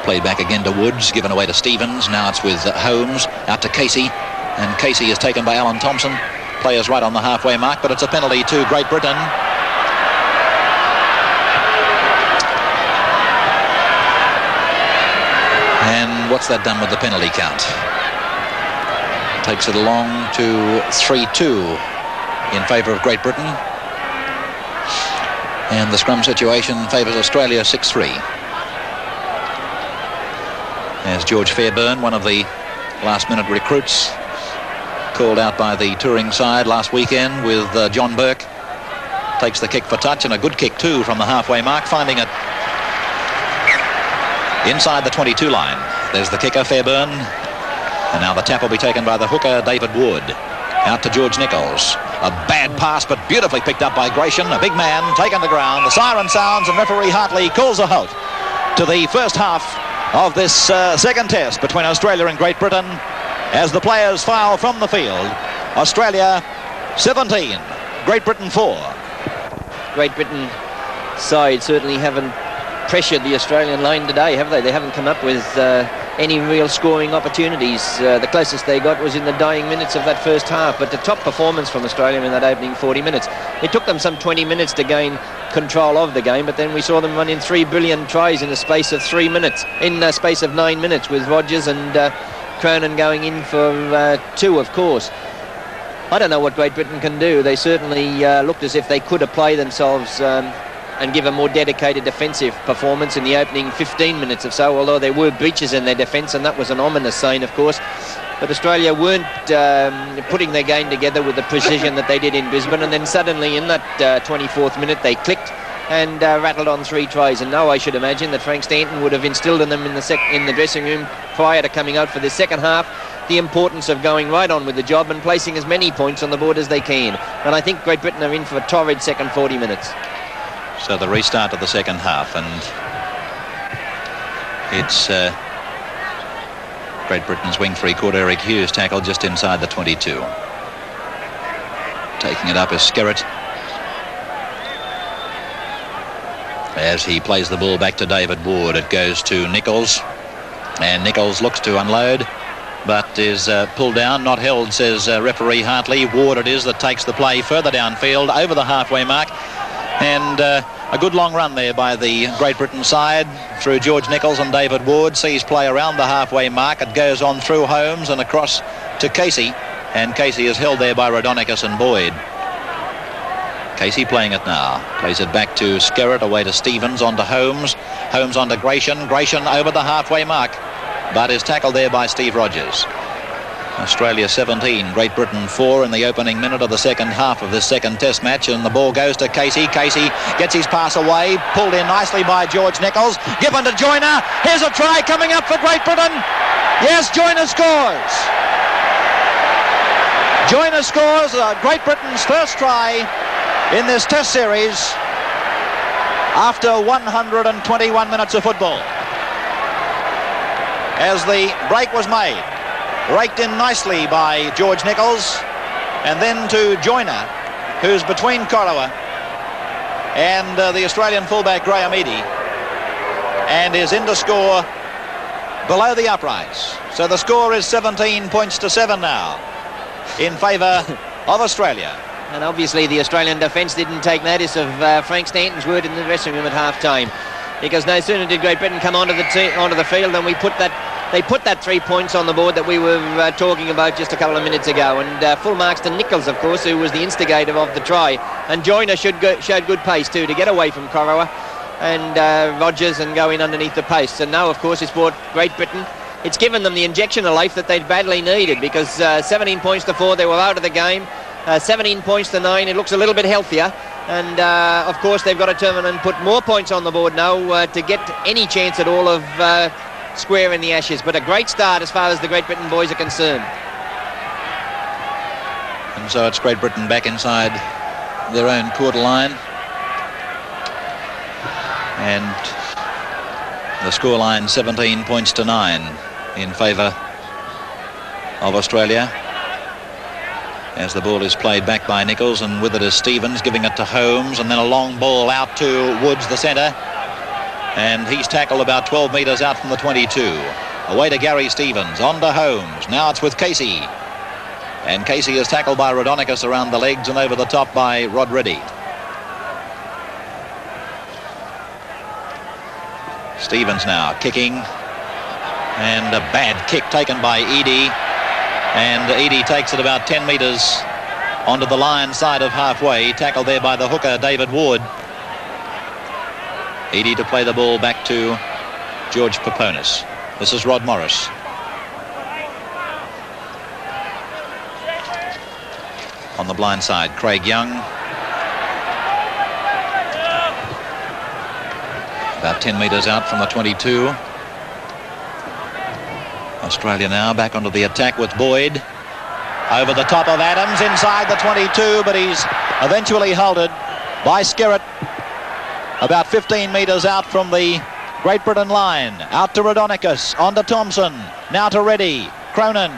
Played back again to Woods, given away to Stevens. Now it's with Holmes, out to Casey. And Casey is taken by Alan Thompson. Players right on the halfway mark, but it's a penalty to Great Britain. And what's that done with the penalty count? Takes it along to 3-2 in favour of Great Britain. And the scrum situation favours Australia 6-3. As George Fairbairn, one of the last-minute recruits, called out by the touring side last weekend with John Burke, takes the kick for touch, and a good kick too from the halfway mark, finding it inside the 22 line. There's the kicker, Fairbairn. And now the tap will be taken by the hooker, David Wood. Out to George Nichols. A bad pass, but beautifully picked up by Gratian. A big man taken to ground. The siren sounds and referee Hartley calls a halt to the first half of this second test between Australia and Great Britain as the players file from the field. Australia 17, Great Britain 4. Great Britain side certainly haven't pressured the Australian line today, have they? They haven't come up with any real scoring opportunities. The closest they got was in the dying minutes of that first half, but the top performance from Australia in that opening 40 minutes. It took them some 20 minutes to gain control of the game, but then we saw them run in 3 brilliant tries in the space of 3 minutes, in the space of 9 minutes, with Rogers and Cronin going in for 2, of course. I don't know what Great Britain can do. They certainly looked as if they could apply themselves and give a more dedicated defensive performance in the opening 15 minutes or so, although there were breaches in their defence, and that was an ominous sign, of course. But Australia weren't putting their game together with the precision that they did in Brisbane, and then suddenly in that 24th minute they clicked and rattled on 3 tries. And now I should imagine that Frank Stanton would have instilled in them in the dressing room prior to coming out for the second half the importance of going right on with the job and placing as many points on the board as they can. And I think Great Britain are in for a torrid second 40 minutes. So the restart of the second half, and it's Great Britain's wing three-quarter Eric Hughes tackled just inside the 22. Taking it up is Skerritt as he plays the ball back to David Ward. It goes to Nichols, and Nichols looks to unload but is pulled down, not held, says referee Hartley. Ward it is that takes the play further downfield over the halfway mark, and a good long run there by the Great Britain side through George Nichols, and David Ward sees play around the halfway mark. It goes on through Holmes and across to Casey, and Casey is held there by Rodonicus and Boyd. Casey playing it now, plays it back to Skerritt, away to Stevens, on to Holmes, Holmes on to Gratian over the halfway mark, but is tackled there by Steve Rogers. Australia 17, Great Britain 4 in the opening minute of the second half of this second test match, and the ball goes to Casey. Casey gets his pass away, pulled in nicely by George Nichols, given to Joyner. Here's a try coming up for Great Britain. Yes, Joyner scores. Joyner scores Great Britain's first try in this test series after 121 minutes of football. As the break was made, raked in nicely by George Nichols, and then to Joyner, who's between Corowa and the Australian fullback Graham Eadie, and is in to score below the uprights. So the score is 17 points to 7 now in favour of Australia. And obviously the Australian defence didn't take notice of Frank Stanton's word in the dressing room at half-time, because no sooner did Great Britain come onto the field than they put that 3 points on the board that we were talking about just a couple of minutes ago. And full marks to Nichols, of course, who was the instigator of the try. And Joyner showed good pace too to get away from Corowa and Rogers and go in underneath the posts. And now, of course, it's brought Great Britain. It's given them the injection of life that they'd badly needed, because 17 points to 4, they were out of the game. 17 points to 9, it looks a little bit healthier. And, of course, they've got to turn and put more points on the board now to get any chance at all of square in the Ashes. But a great start as far as the Great Britain boys are concerned. And so it's Great Britain back inside their own quarter line. And the scoreline 17 points to 9 in favour of Australia, as the ball is played back by Nichols, and with it is Stevens, giving it to Holmes, and then a long ball out to Woods, the centre, and he's tackled about 12 metres out from the 22. Away to Gary Stevens, on to Holmes. Now it's with Casey, and Casey is tackled by Rodonicus around the legs and over the top by Rod Reddy. Stevens now kicking, and a bad kick taken by Eadie, and Eadie takes it about 10 metres onto the line side of halfway, tackled there by the hooker David Ward. Eadie to play the ball back to George Peponis. This is Rod Morris. On the blind side, Craig Young. About 10 metres out from the 22. Australia now back onto the attack with Boyd. Over the top of Adams, inside the 22, but he's eventually halted by Skerritt. About 15 metres out from the Great Britain line. Out to Rhodonicus, on to Thompson, now to Reddy, Cronin,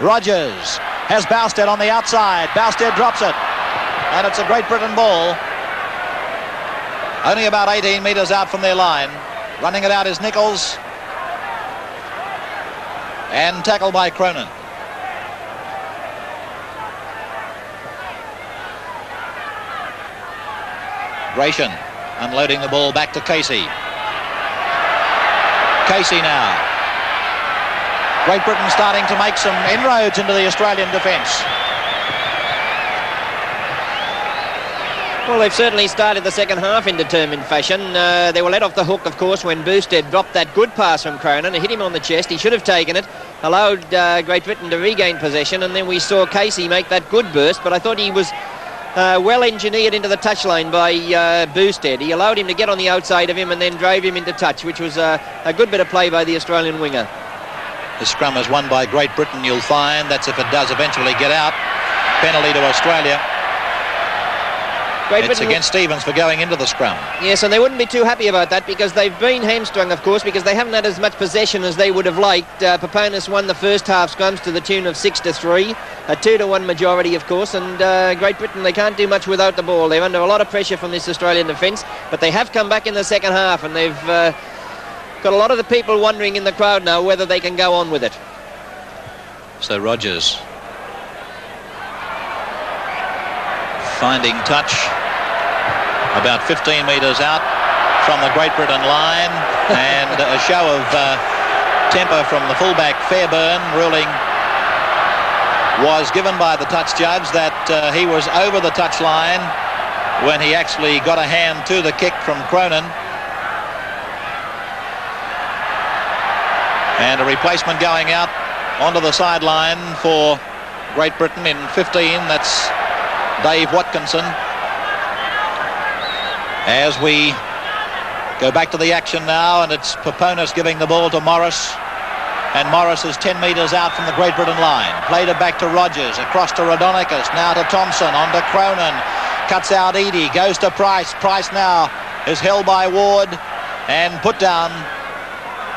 Rogers, has Bousted on the outside. Bousted drops it, and it's a Great Britain ball. Only about 18 metres out from their line. Running it out is Nichols, and tackled by Cronin. Gratian unloading the ball back to Casey. Casey now. Great Britain starting to make some inroads into the Australian defence. Well, they've certainly started the second half in determined fashion. They were let off the hook, of course, when Bousted dropped that good pass from Cronin. It hit him on the chest. He should have taken it, allowed Great Britain to regain possession, and then we saw Casey make that good burst, but I thought he was well engineered into the touchline by Bousted. He allowed him to get on the outside of him and then drove him into touch, which was a good bit of play by the Australian winger. The scrum is won by Great Britain, you'll find. That's if it does eventually get out. Penalty to Australia. It's against Stevens for going into the scrum. Yes, and they wouldn't be too happy about that because they've been hamstrung, of course, because they haven't had as much possession as they would have liked. Peponis won the first half scrums to the tune of 6-3, a 2-1 majority, of course, and Great Britain, they can't do much without the ball. They're under a lot of pressure from this Australian defence, but they have come back in the second half, and they've got a lot of the people wondering in the crowd now whether they can go on with it. So Rogers finding touch about 15 metres out from the Great Britain line, and a show of temper from the fullback Fairburn, ruling was given by the touch judge that he was over the touch line when he actually got a hand to the kick from Cronin. And a replacement going out onto the sideline for Great Britain in 15. That's Dave Watkinson. As we go back to the action now, and it's Peponis giving the ball to Morris, and Morris is 10 metres out from the Great Britain line. Played it back to Rogers, across to Rhodonicus, now to Thompson, on to Cronin, cuts out Eadie, goes to Price. Price now is held by Ward and put down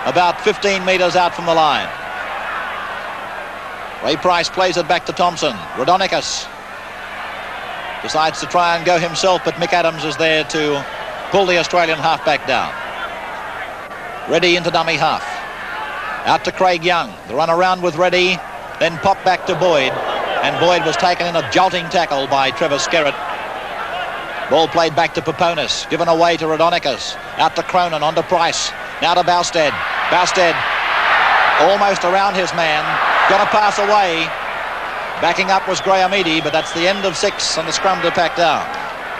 about 15 metres out from the line. Ray Price plays it back to Thompson. Rhodonicus decides to try and go himself, but Mick Adams is there to pull the Australian halfback down. Reddy into dummy half. Out to Craig Young. The run around with Reddy, then pop back to Boyd, and Boyd was taken in a jolting tackle by Trevor Skerritt. Ball played back to Peponis, given away to Rhodonicus. Out to Cronin, on to Price. Now to Bousted. Bousted almost around his man. Got a pass away. Backing up was Graham Eadie, but that's the end of 6 and the scrum to pack down.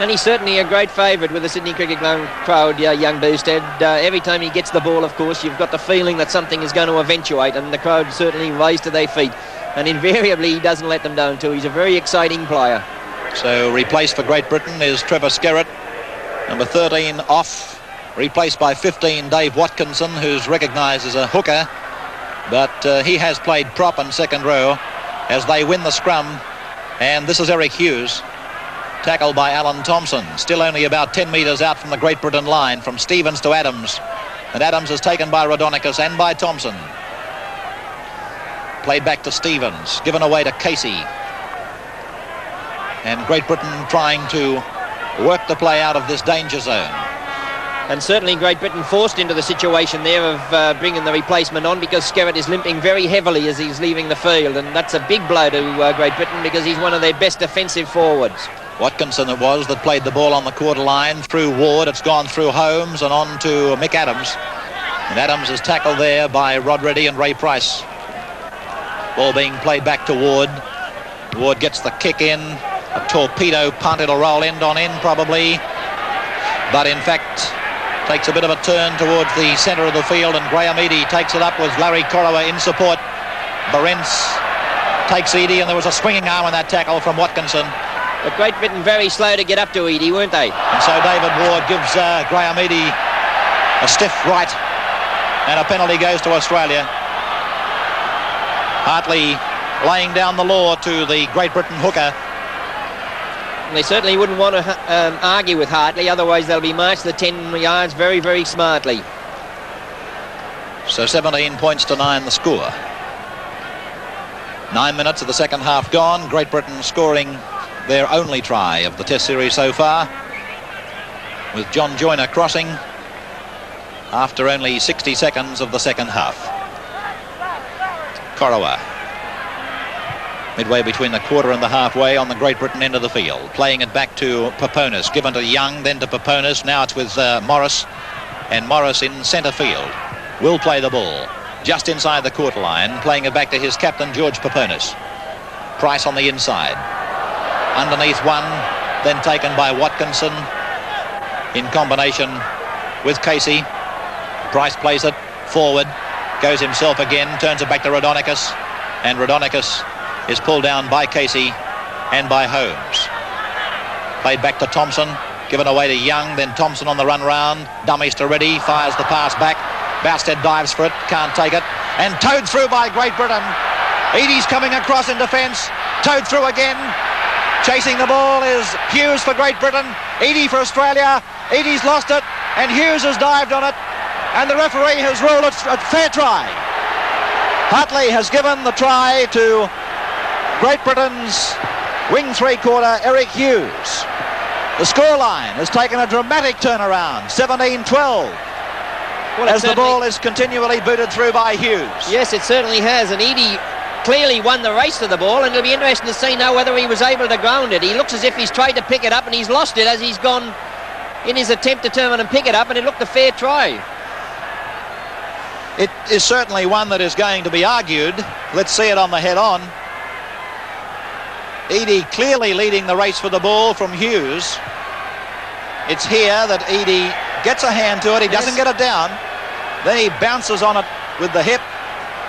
And he's certainly a great favourite with the Sydney Cricket Ground crowd, young Bousted. Every time he gets the ball, of course, you've got the feeling that something is going to eventuate, and the crowd certainly rise to their feet. And invariably, he doesn't let them down too. He's a very exciting player. So replaced for Great Britain is Trevor Skerritt. Number 13 off, replaced by 15 Dave Watkinson, who's recognised as a hooker, but he has played prop and second row as they win the scrum. And this is Eric Hughes, tackled by Alan Thompson, still only about 10 metres out from the Great Britain line, from Stevens to Adams, and Adams is taken by Rhodonicus and by Thompson. Played back to Stevens, given away to Casey, and Great Britain trying to work the play out of this danger zone. And certainly Great Britain forced into the situation there of bringing the replacement on, because Skerritt is limping very heavily as he's leaving the field, and that's a big blow to Great Britain, because he's one of their best defensive forwards. Watkinson it was that played the ball on the quarter line through Ward. It's gone through Holmes and on to Mick Adams, and Adams is tackled there by Rod Reddy and Ray Price. Ball being played back to Ward. Ward gets the kick in, a torpedo punt. It'll roll end on end probably, but in fact takes a bit of a turn towards the centre of the field, and Graham Eadie takes it up with Larry Corowa in support. Barentz takes Eadie, and there was a swinging arm on that tackle from Watkinson. But Great Britain very slow to get up to Eadie, weren't they? And so David Ward gives Graham Eadie a stiff right, and a penalty goes to Australia. Hartley laying down the law to the Great Britain hooker. And they certainly wouldn't want to argue with Hartley, otherwise they'll be marched the 10 yards very, very smartly. So 17 points to 9 the score. 9 minutes of the second half gone. Great Britain scoring their only try of the Test series so far, with John Joyner crossing after only 60 seconds of the second half. Corowa, midway between the quarter and the halfway on the Great Britain end of the field, playing it back to Peponis, given to Young, then to Peponis. Now it's with Morris, and Morris in centre field will play the ball just inside the quarter line, playing it back to his captain George Peponis. Price on the inside, underneath one, then taken by Watkinson in combination with Casey. Price plays it forward, goes himself again, turns it back to Raudonikis, and Raudonikis is pulled down by Casey and by Holmes. Played back to Thompson, given away to Young, then Thompson on the run round, dummies to Reddy, fires the pass back. Bousted dives for it, can't take it, and towed through by Great Britain. Eadie's coming across in defence, towed through again. Chasing the ball is Hughes for Great Britain, Eadie for Australia. Eadie's lost it, and Hughes has dived on it, and the referee has ruled it a fair try. Hartley has given the try to Great Britain's wing three-quarter Eric Hughes. The scoreline has taken a dramatic turnaround, 17-12. Well, as the ball is continually booted through by Hughes. Yes, it certainly has, and Eadie clearly won the race to the ball, and it'll be interesting to see now whether he was able to ground it. He looks as if he's tried to pick it up, and he's lost it as he's gone in his attempt to turn and pick it up, and it looked a fair try. It is certainly one that is going to be argued. Let's see it on the head-on. Eadie clearly leading the race for the ball from Hughes. It's here that Eadie gets a hand to it. He doesn't get it down. Then he bounces on it with the hip,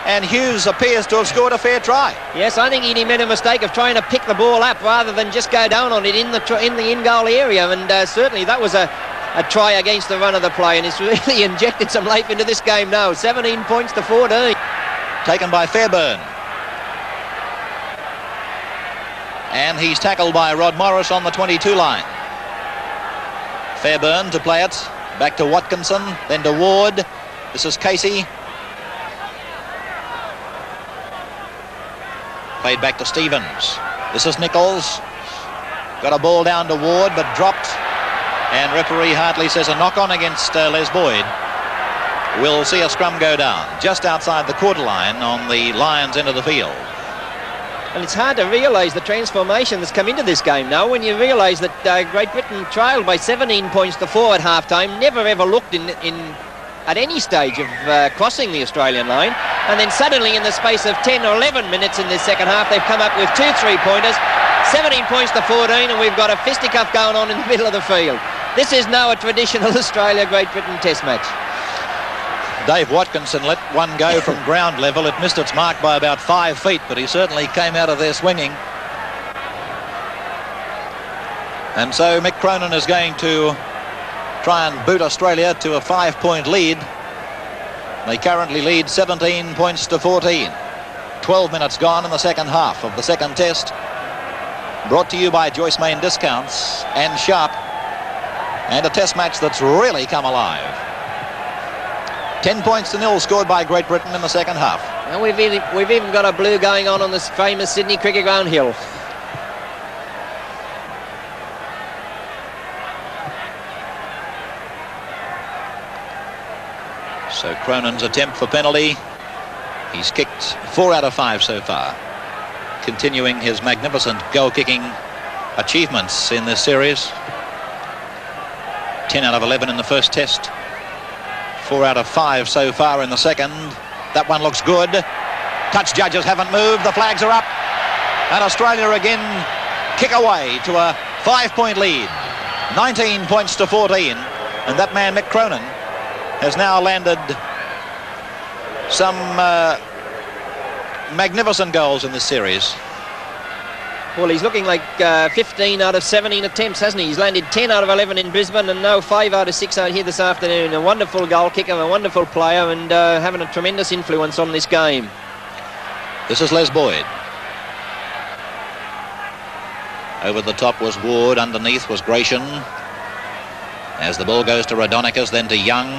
and Hughes appears to have scored a fair try. Yes, I think Eadie made a mistake of trying to pick the ball up rather than just go down on it in the in-goal area, and certainly that was a try against the run of the play, and it's really injected some life into this game now. 17 points to 14. Taken by Fairburn. And he's tackled by Rod Morris on the 22 line. Fairburn to play it. Back to Watkinson, then to Ward. This is Casey. Played back to Stevens. This is Nichols. Got a ball down to Ward, but dropped. And referee Hartley says a knock-on against Les Boyd. We'll see a scrum go down just outside the quarter line on the Lions end of the field. And it's hard to realise the transformation that's come into this game now when you realise that Great Britain trailed by 17 points to 4 at half-time, never ever looked at any stage of crossing the Australian line, and then suddenly in the space of 10 or 11 minutes in this second half they've come up with 2 3-pointers, 17 points to 14, and we've got a fisticuff going on in the middle of the field. This is now a traditional Australia-Great Britain test match. Dave Watkinson let one go from ground level. It missed its mark by about 5 feet, but he certainly came out of there swinging. And so Mick Cronin is going to try and boot Australia to a 5-point lead. They currently lead 17 points to 14. 12 minutes gone in the second half of the second test. Brought to you by Joyce Main Discounts and Sharp. And a test match that's really come alive. 10 points to 0 scored by Great Britain in the second half. And we've even got a blue going on this famous Sydney Cricket Ground hill. So Cronin's attempt for penalty. He's kicked 4 out of 5 so far, continuing his magnificent goal-kicking achievements in this series. 10 out of 11 in the first test. 4 out of 5 so far in the second. That one looks good. Touch judges haven't moved. The flags are up. And Australia again kick away to a 5-point lead. 19 points to 14. And that man, Mick Cronin, has now landed some magnificent goals in this series. Well, he's looking like 15 out of 17 attempts, hasn't he? He's landed 10 out of 11 in Brisbane and now 5 out of 6 out here this afternoon. A wonderful goal kicker, a wonderful player, and having a tremendous influence on this game. This is Les Boyd. Over the top was Ward, underneath was Gratian. As the ball goes to Rodinicus, then to Young.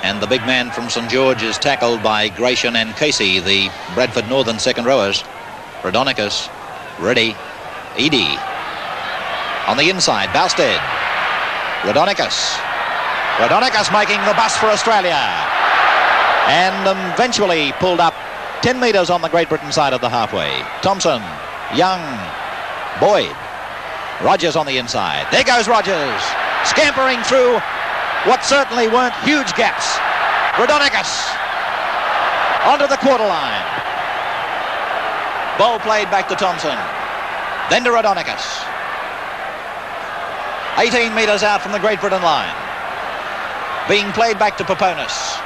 And the big man from St George is tackled by Gratian and Casey, the Bradford Northern second rowers. Rodinicus, ready. Eadie. On the inside, Bousted. Rodinicus. Rodinicus making the bust for Australia. And eventually pulled up 10 metres on the Great Britain side of the halfway. Thompson, Young, Boyd. Rogers on the inside. There goes Rogers. Scampering through what certainly weren't huge gaps. Rodinicus onto the quarter line. Ball played back to Thompson. Then to Rodinicus. 18 metres out from the Great Britain line. Being played back to Peponis.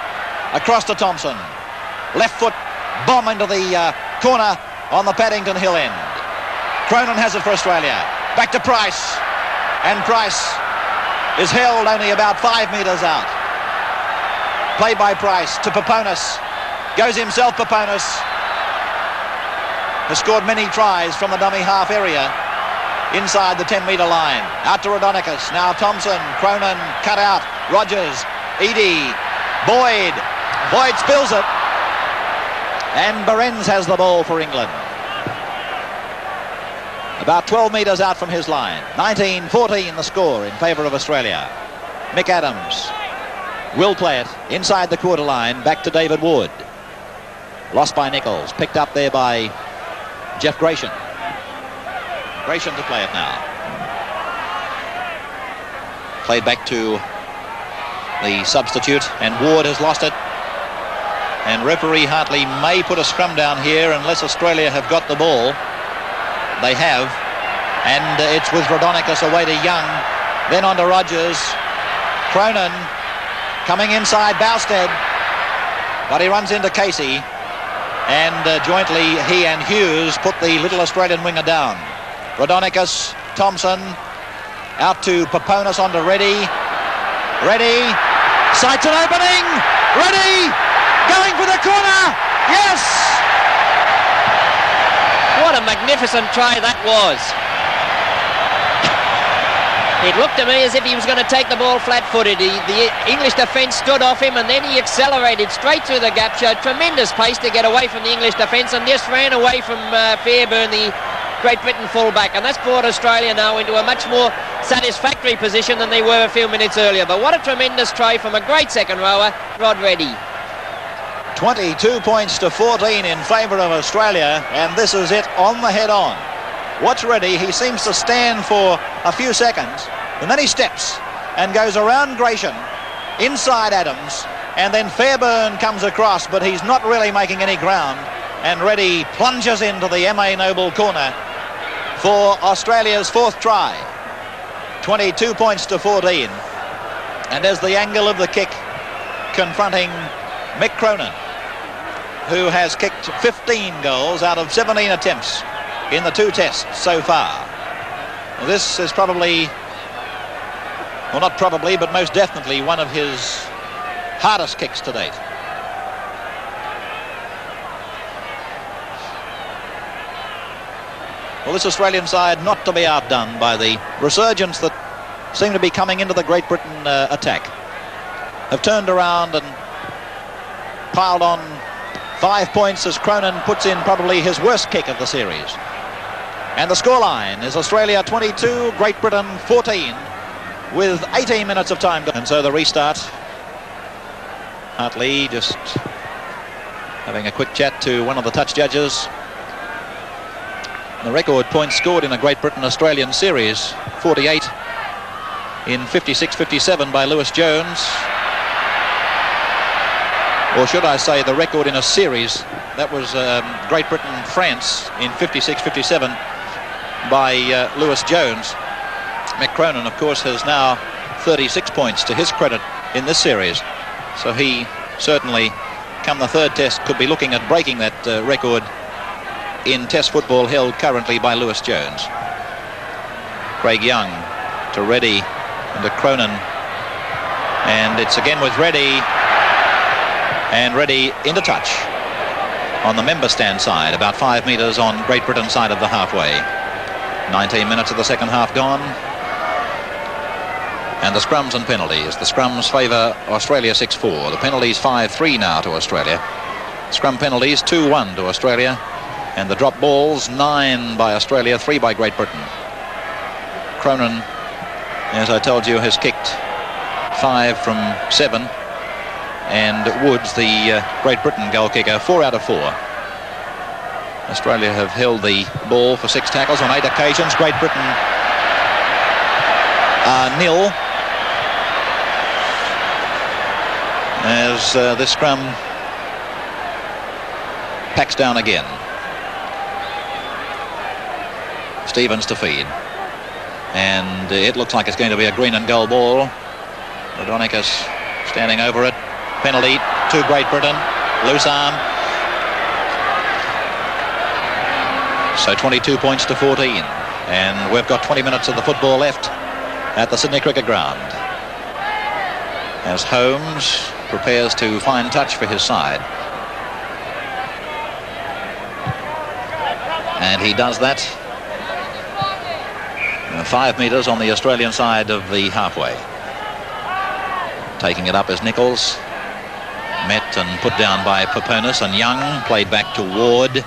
Across to Thompson. Left foot bomb into the corner on the Paddington Hill end. Cronin has it for Australia. Back to Price. And Price is held only about 5 metres out. Played by Price to Peponis. Goes himself, Peponis. Has scored many tries from the dummy half area. Inside the 10-metre line. Out to Rodinicus. Now Thompson. Cronin cut out. Rogers. Eadie. Boyd. Boyd spills it. And Behrens has the ball for England. About 12 metres out from his line. 19-14 the score in favour of Australia. Mick Adams will play it inside the quarter line. Back to David Wood. Lost by Nichols. Picked up there by Jeff Gratian. Gratian to play it now. Played back to the substitute, and Ward has lost it. And referee Hartley may put a scrum down here unless Australia have got the ball. They have. And it's with Rodinicus away to Young. Then on to Rogers. Cronin coming inside Bousted. But he runs into Casey. And jointly he and Hughes put the little Australian winger down. Rodinicus, Thompson, out to Peponis, on to Reddy. Reddy, sights an opening. Reddy, going for the corner. Yes! What a magnificent try that was. It looked to me as if he was going to take the ball flat-footed. The English defence stood off him, and then he accelerated straight through the gap, showed tremendous pace to get away from the English defence, and just ran away from Fairburn, the Great Britain fullback, and that's brought Australia now into a much more satisfactory position than they were a few minutes earlier. But what a tremendous try from a great second rower, Rod Reddy. 22 points to 14 in favour of Australia, and this is it on the head-on. Watch Reddy. He seems to stand for a few seconds, and then he steps and goes around Gratian, inside Adams, and then Fairburn comes across, but he's not really making any ground, and Reddy plunges into the M.A. Noble corner for Australia's fourth try. 22 points to 14, and as the angle of the kick confronting Mick Cronin, who has kicked 15 goals out of 17 attempts in the two tests so far. This is probably, well, not probably, but most definitely one of his hardest kicks to date. Well, this Australian side not to be outdone by the resurgence that seem to be coming into the Great Britain attack. Have turned around and piled on 5 points as Cronin puts in probably his worst kick of the series. And the scoreline is Australia 22, Great Britain 14, with 18 minutes of time. And so the restart. Hartley just having a quick chat to one of the touch judges. The record points scored in a Great Britain-Australian series, 48 in 56-57 by Lewis Jones. Or should I say the record in a series, that was Great Britain-France in 56-57 by Lewis Jones. Mick Cronin, of course, has now 36 points to his credit in this series. So he certainly, come the third test, could be looking at breaking that record in test football held currently by Lewis Jones. Craig Young to Reddy and to Cronin. And it's again with Reddy. And Reddy into touch on the member stand side, about 5 metres on Great Britain side of the halfway. 19 minutes of the second half gone. And the scrums and penalties. The scrums favour Australia 6-4. The penalties 5-3 now to Australia. Scrum penalties 2-1 to Australia. And the drop balls 9 by Australia, 3 by Great Britain. Cronin, as I told you, has kicked 5 from 7. And Woods, the Great Britain goal kicker, 4 out of 4. Australia have held the ball for 6 tackles on 8 occasions. Great Britain nil. As this scrum packs down again. Stevens to feed. And it looks like it's going to be a green and goal ball. Rodonicus standing over it. Penalty to Great Britain. Loose arm. So 22 points to 14. And we've got 20 minutes of the football left at the Sydney Cricket Ground. As Holmes prepares to find touch for his side. And he does that. 5 metres on the Australian side of the halfway. Taking it up is Nichols. Met and put down by Peponis, and Young played back to Ward.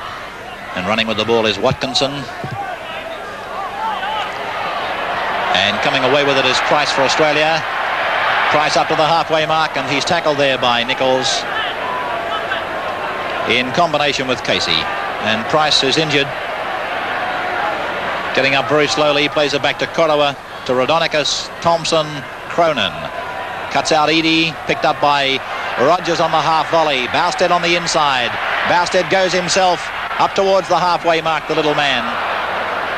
And running with the ball is Watkinson. And coming away with it is Price for Australia. Price up to the halfway mark, and he's tackled there by Nichols in combination with Casey. And Price is injured. Getting up very slowly, plays it back to Corowa, to Rodonicus, Thompson, Cronin. Cuts out Eadie, picked up by Rogers on the half volley. Bousted on the inside. Bousted goes himself up towards the halfway mark, the little man.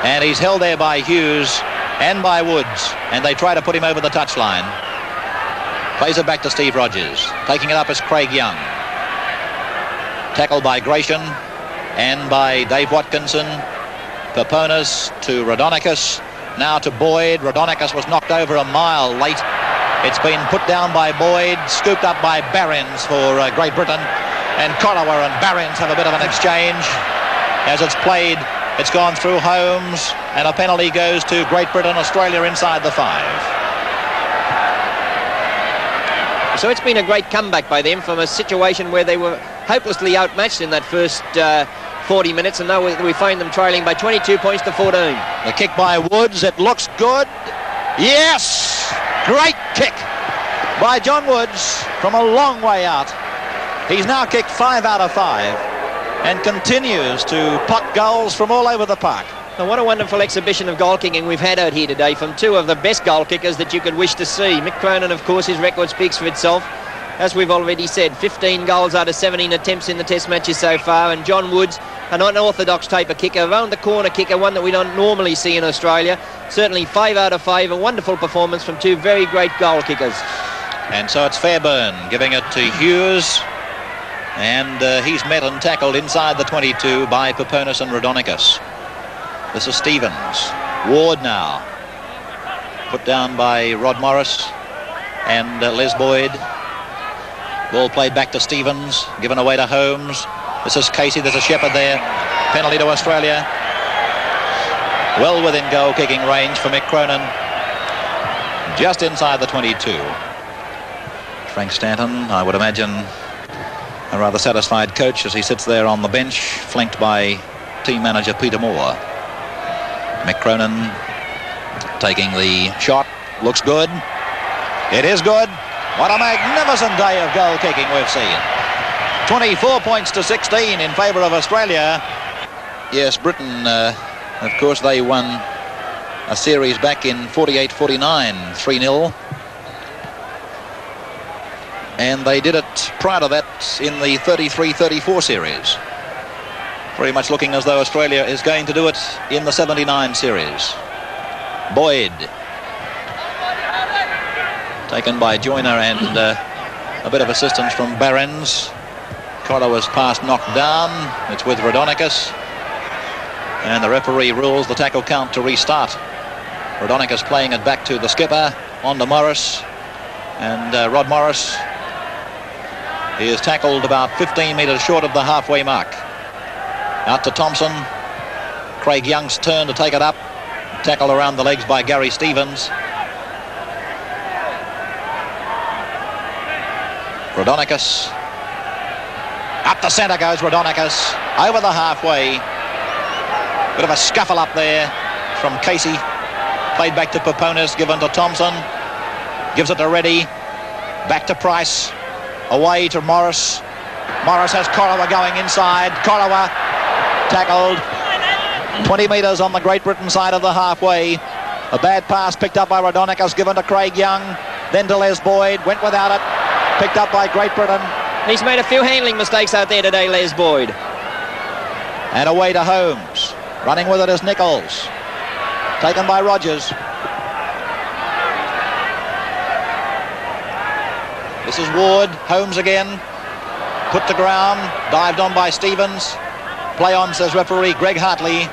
And he's held there by Hughes and by Woods. And they try to put him over the touchline. Plays it back to Steve Rogers. Taking it up is Craig Young. Tackled by Gratian and by Dave Watkinson. Peponis to Rodonicus. Now to Boyd. Rodonicus was knocked over a mile late. It's been put down by Boyd, scooped up by Barrins for Great Britain. And Corowa and Barrins have a bit of an exchange. As it's played, it's gone through Holmes, and a penalty goes to Great Britain. Australia inside the 5. So it's been a great comeback by them from a situation where they were hopelessly outmatched in that first 40 minutes, and now we find them trailing by 22 points to 14. The kick by Woods, it looks good. Yes! Great kick by John Woods from a long way out. He's now kicked 5 out of 5 and continues to pot goals from all over the park. Now, what a wonderful exhibition of goal kicking we've had out here today from 2 of the best goal kickers that you could wish to see. Mick Cronin, of course, his record speaks for itself. As we've already said, 15 goals out of 17 attempts in the test matches so far, and John Woods, an unorthodox type of kicker, around the corner kicker, one that we don't normally see in Australia. Certainly 5 out of 5, a wonderful performance from 2 very great goal kickers. And so it's Fairburn giving it to Hughes, and he's met and tackled inside the 22 by Peponis and Rodonicus. This is Stevens. Ward now. Put down by Rod Morris and Les Boyd. Ball played back to Stevens, given away to Holmes. This is Casey, there's a Shepherd there. Penalty to Australia. Well within goal kicking range for Mick Cronin. Just inside the 22. Frank Stanton, I would imagine a rather satisfied coach as he sits there on the bench, flanked by team manager Peter Moore. Mick Cronin taking the shot. Looks good. It is good. What a magnificent day of goal kicking we've seen. 24 points to 16 in favour of Australia. Yes, Britain, of course, they won a series back in 48-49, 3-0. And they did it prior to that in the 33-34 series. Very much looking as though Australia is going to do it in the 79 series. Boyd. Taken by Joyner and a bit of assistance from Barrins. Corowa's pass knocked down. It's with Rodonicus. And the referee rules the tackle count to restart. Rodonicus playing it back to the skipper, on to Morris. And Rod Morris, he is tackled about 15 metres short of the halfway mark. Out to Thompson. Craig Young's turn to take it up. Tackle around the legs by Gary Stevens. Rhodonicus. Up the centre goes Rhodonicus. Over the halfway. Bit of a scuffle up there from Casey. Played back to Peponis, given to Thompson. Gives it to Reddy. Back to Price. Away to Morris. Morris has Corowa going inside. Corowa tackled 20 metres on the Great Britain side of the halfway. A bad pass picked up by Rhodonicus, given to Craig Young. Then to Les Boyd. Went without it. Picked up by Great Britain. He's made a few handling mistakes out there today, Les Boyd. And away to Holmes. Running with it is Nichols. Taken by Rogers. This is Ward. Holmes again. Put to ground. Dived on by Stevens. Play on, says referee Greg Hartley.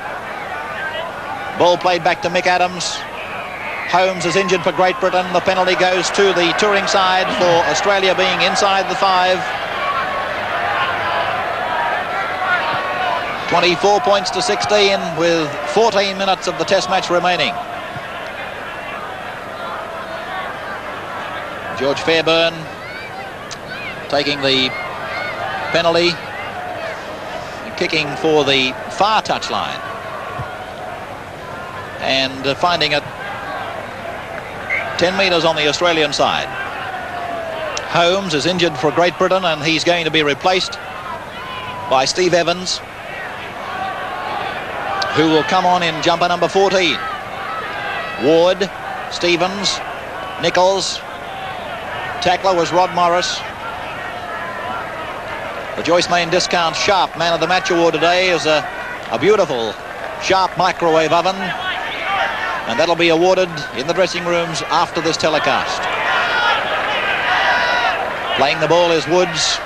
Ball played back to Mick Adams. Holmes is injured for Great Britain. The penalty goes to the touring side for Australia being inside the 5. 24 points to 16 with 14 minutes of the test match remaining. George Fairbairn taking the penalty, kicking for the far touchline and finding it 10 metres on the Australian side. Holmes is injured for Great Britain and he's going to be replaced by Steve Evans, who will come on in jumper number 14. Ward, Stevens, Nichols. Tackler was Rod Morris. The Joyce Main Discount Sharp Man of the Match award today is a beautiful Sharp microwave oven, and that'll be awarded in the dressing rooms after this telecast. Playing the ball is Woods.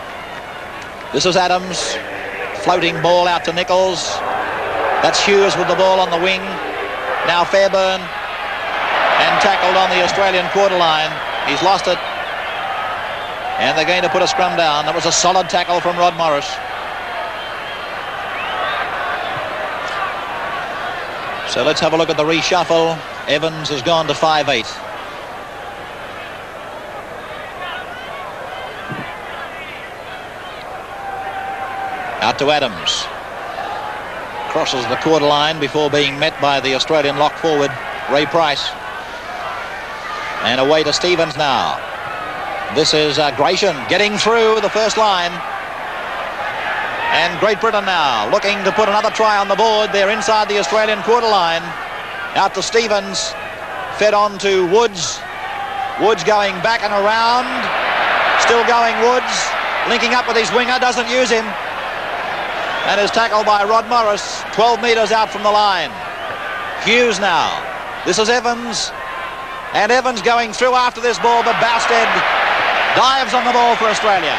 This is Adams. Floating ball out to Nichols. That's Hughes with the ball on the wing. Now Fairbairn. And tackled on the Australian quarter line. He's lost it. And they're going to put a scrum down. That was a solid tackle from Rod Morris. So let's have a look at the reshuffle. Evans has gone to 5'8". Out to Adams. Crosses the quarter line before being met by the Australian lock forward, Ray Price. And away to Stevens now. This is Gratian getting through the first line. And Great Britain now looking to put another try on the board. They're inside the Australian quarter line. Out to Stevens. Fed on to Woods. Woods going back and around. Still going Woods. Linking up with his winger. Doesn't use him. And is tackled by Rod Morris. 12 metres out from the line. Hughes now. This is Evans. And Evans going through after this ball, but Bousted dives on the ball for Australia.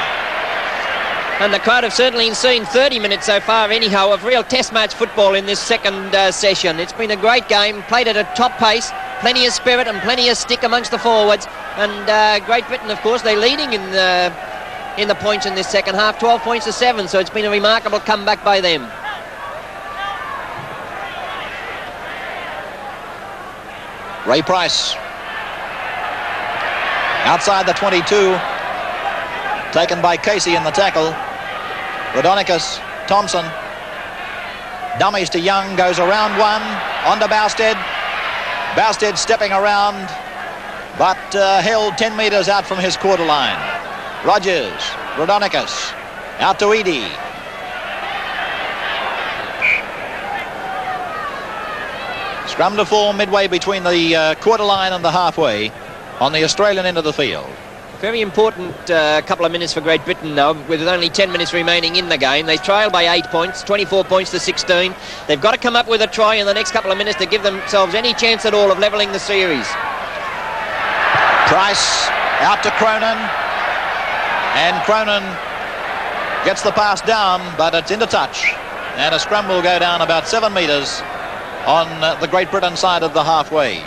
And the crowd have certainly seen 30 minutes so far anyhow of real test match football in this second session. It's been a great game, played at a top pace, plenty of spirit and plenty of stick amongst the forwards. And Great Britain, of course, they're leading in the points in this second half, 12 points to 7, so it's been a remarkable comeback by them. Ray Price. Outside the 22. Taken by Casey in the tackle. Rhodonicus, Thompson. Dummies to Young, goes around one. On to Bousted. Bousted stepping around, but held 10 metres out from his quarter line. Rogers, Rhodonicus, out to Eadie. Scrum to form midway between the quarter line and the halfway on the Australian end of the field. Very important couple of minutes for Great Britain now, with only 10 minutes remaining in the game. They trail by 8 points, 24 points to 16. They've got to come up with a try in the next couple of minutes to give themselves any chance at all of levelling the series. Price out to Cronin. And Cronin gets the pass down, but it's into touch. And a scrum will go down about 7 metres on the Great Britain side of the halfway.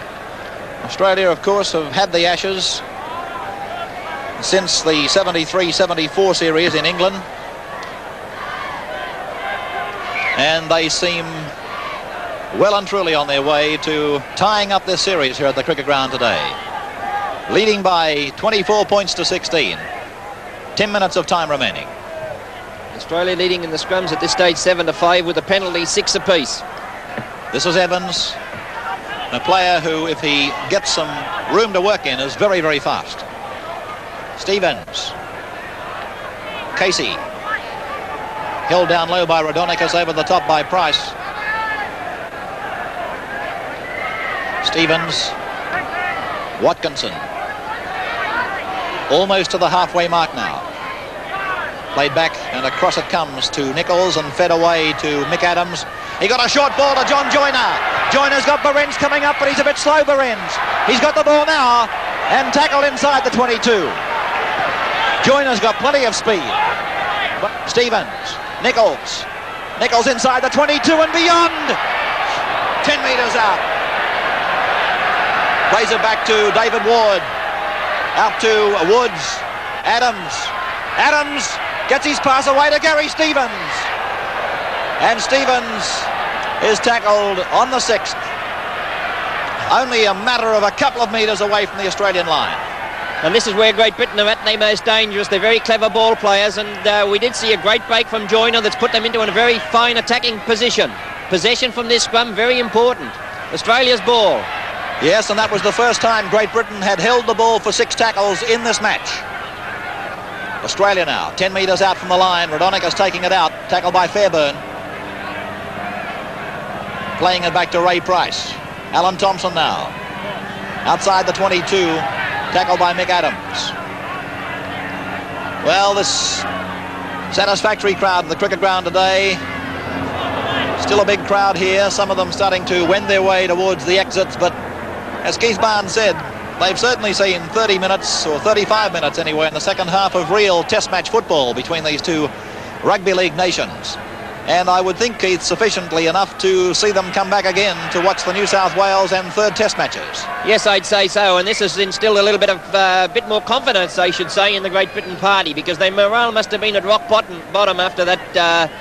Australia, of course, have had the Ashes since the 73-74 series in England. And they seem well and truly on their way to tying up this series here at the cricket ground today. Leading by 24 points to 16. 10 minutes of time remaining. Australia leading in the scrums at this stage 7-5 with a penalty 6 apiece. This is Evans, a player who, if he gets some room to work in, is very, very fast. Stevens. Casey. Held down low by Rodinicus, over the top by Price. Stevens. Watkinson. Almost to the halfway mark now. Played back and across it comes to Nichols and fed away to Mick Adams. He got a short ball to John Joyner. Joyner's got Berens coming up, but he's a bit slow, Berens. He's got the ball now and tackled inside the 22. Joyner's got plenty of speed. Stevens, Nichols. Nichols inside the 22 and beyond. 10 metres out. Plays it back to David Ward. Out to Woods. Adams. Adams gets his pass away to Gary Stevens. And Stevens is tackled on the 6th. Only a matter of a couple of metres away from the Australian line. And this is where Great Britain are at their most dangerous. They're very clever ball players, and we did see a great break from Joyner that's put them into a very fine attacking position. Possession from this scrum, very important. Australia's ball. Yes, and that was the first time Great Britain had held the ball for 6 tackles in this match. Australia now, 10 metres out from the line. Rodinicus taking it out, tackled by Fairburn. Playing it back to Ray Price. Alan Thompson now. Outside the 22, tackled by Mick Adams. Well, this satisfactory crowd in the cricket ground today. Still a big crowd here, some of them starting to wend their way towards the exits, but as Keith Barnes said, they've certainly seen 30 minutes, or 35 minutes anyway, in the second half of real test match football between these two rugby league nations. And I would think, Keith, sufficiently enough to see them come back again to watch the New South Wales and third test matches. Yes, I'd say so, and this has instilled a little bit of bit more confidence, I should say, in the Great Britain party, because their morale must have been at rock bottom after that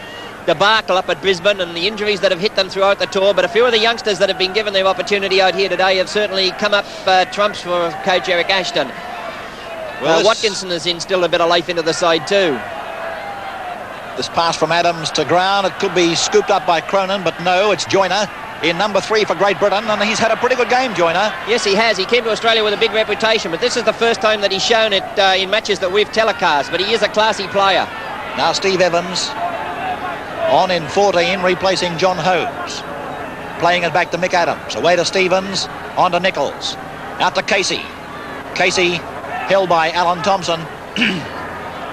debacle up at Brisbane and the injuries that have hit them throughout the tour. But a few of the youngsters that have been given their opportunity out here today have certainly come up trumps for coach Eric Ashton. Well, Watkinson has instilled a bit of life into the side too. This pass from Adams to ground, it could be scooped up by Cronin, but no, it's Joyner in number 3 for Great Britain, and he's had a pretty good game, Joyner. Yes, he has. He came to Australia with a big reputation, but this is the first time that he's shown it in matches that we've telecast, but he is a classy player. Now Steve Evans on in 14, replacing John Holmes. Playing it back to Mick Adams. Away to Stevens, on to Nichols. Out to Casey. Casey held by Alan Thompson.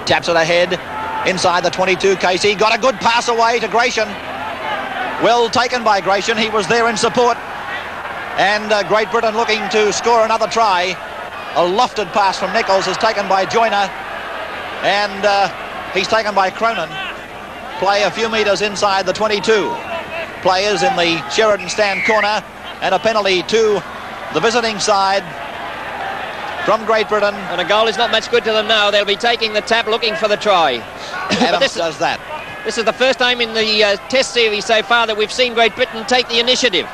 Taps it ahead. Inside the 22, Casey. Got a good pass away to Gratian. Well taken by Gratian. He was there in support. And Great Britain looking to score another try. A lofted pass from Nichols is taken by Joyner. And he's taken by Cronin. Play a few metres inside the 22. Players in the Sheridan stand corner, and a penalty to the visiting side from Great Britain. And a goal is not much good to them now. They'll be taking the tap, looking for the try. Adams does that. This is the first time in the test series so far that we've seen Great Britain take the initiative.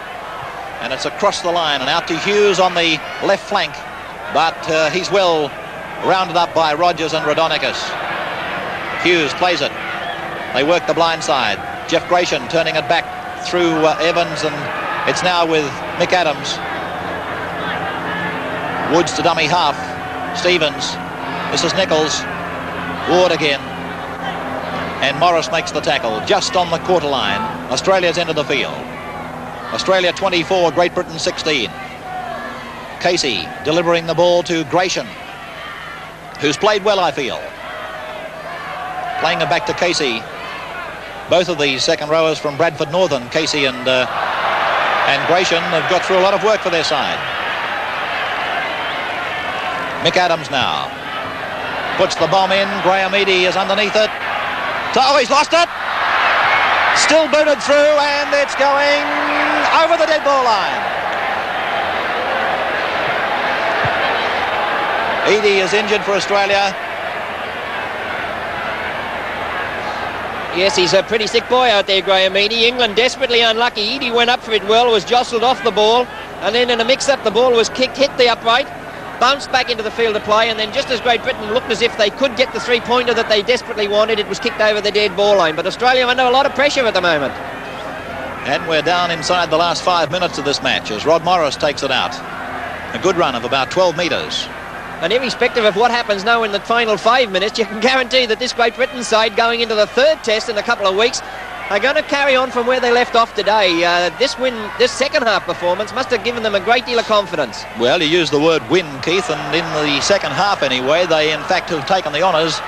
And it's across the line and out to Hughes on the left flank, but he's well rounded up by Rogers and Rodinicus. Hughes plays it. They work the blind side. Jeff Gratian turning it back through Evans, and it's now with Mick Adams. Woods to dummy half. Stevens. This is Nichols. Ward again. And Morris makes the tackle just on the quarter line. Australia's into the field. Australia 24, Great Britain 16. Casey delivering the ball to Gratian, who's played well, I feel. Playing it back to Casey. Both of these second rowers from Bradford Northern, Casey and Gratian, have got through a lot of work for their side. Mick Adams now puts the bomb in. Graham Eadie is underneath it. Oh, he's lost it. Still booted through, and it's going over the dead ball line. Eadie is injured for Australia. Yes, he's a pretty sick boy out there, Graham Eadie. England desperately unlucky. Eadie went up for it well, was jostled off the ball, and then in a mix-up the ball was kicked, hit the upright, bounced back into the field of play, and then just as Great Britain looked as if they could get the three-pointer that they desperately wanted, it was kicked over the dead ball line. But Australia under a lot of pressure at the moment. And we're down inside the last 5 minutes of this match as Rod Morris takes it out. A good run of about 12 metres. And irrespective of what happens now in the final 5 minutes, you can guarantee that this Great Britain side going into the third test in a couple of weeks are going to carry on from where they left off today. This second half performance must have given them a great deal of confidence. Well, you used the word win, Keith, and in the second half anyway, they in fact have taken the honours.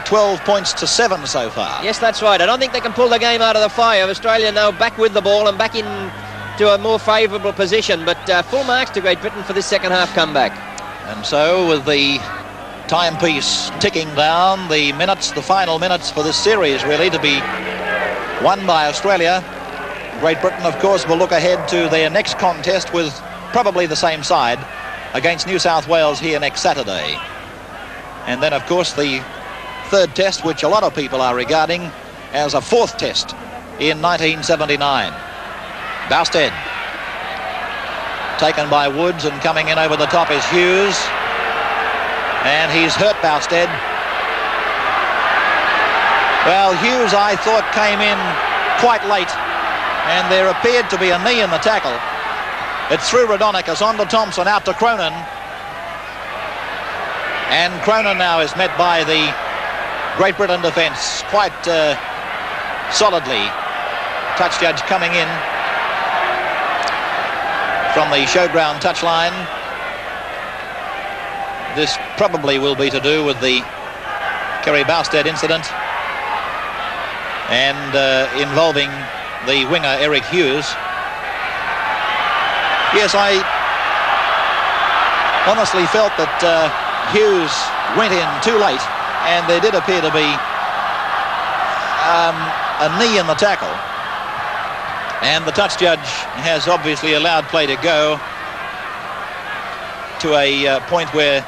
12 points to 7 so far. Yes, that's right. I don't think they can pull the game out of the fire. Australia now back with the ball and back into a more favourable position, but full marks to Great Britain for this second half comeback. And so with the timepiece ticking down, the final minutes for this series really to be won by Australia. Great Britain, of course, will look ahead to their next contest with probably the same side against New South Wales here next Saturday. And then, of course, the third test, which a lot of people are regarding as a fourth test in 1979. Bousted. Taken by Woods, and coming in over the top is Hughes. And he's hurt Bousted. Well, Hughes, I thought, came in quite late, and there appeared to be a knee in the tackle. It's through Raudonikis, on to Thompson, out to Cronin. And Cronin now is met by the Great Britain defence quite solidly. Touch judge coming in from the showground touchline. This probably will be to do with the Kerry Bousted incident and involving the winger Eric Hughes. Yes, I honestly felt that Hughes went in too late, and there did appear to be a knee in the tackle. And the touch judge has obviously allowed play to go to a point where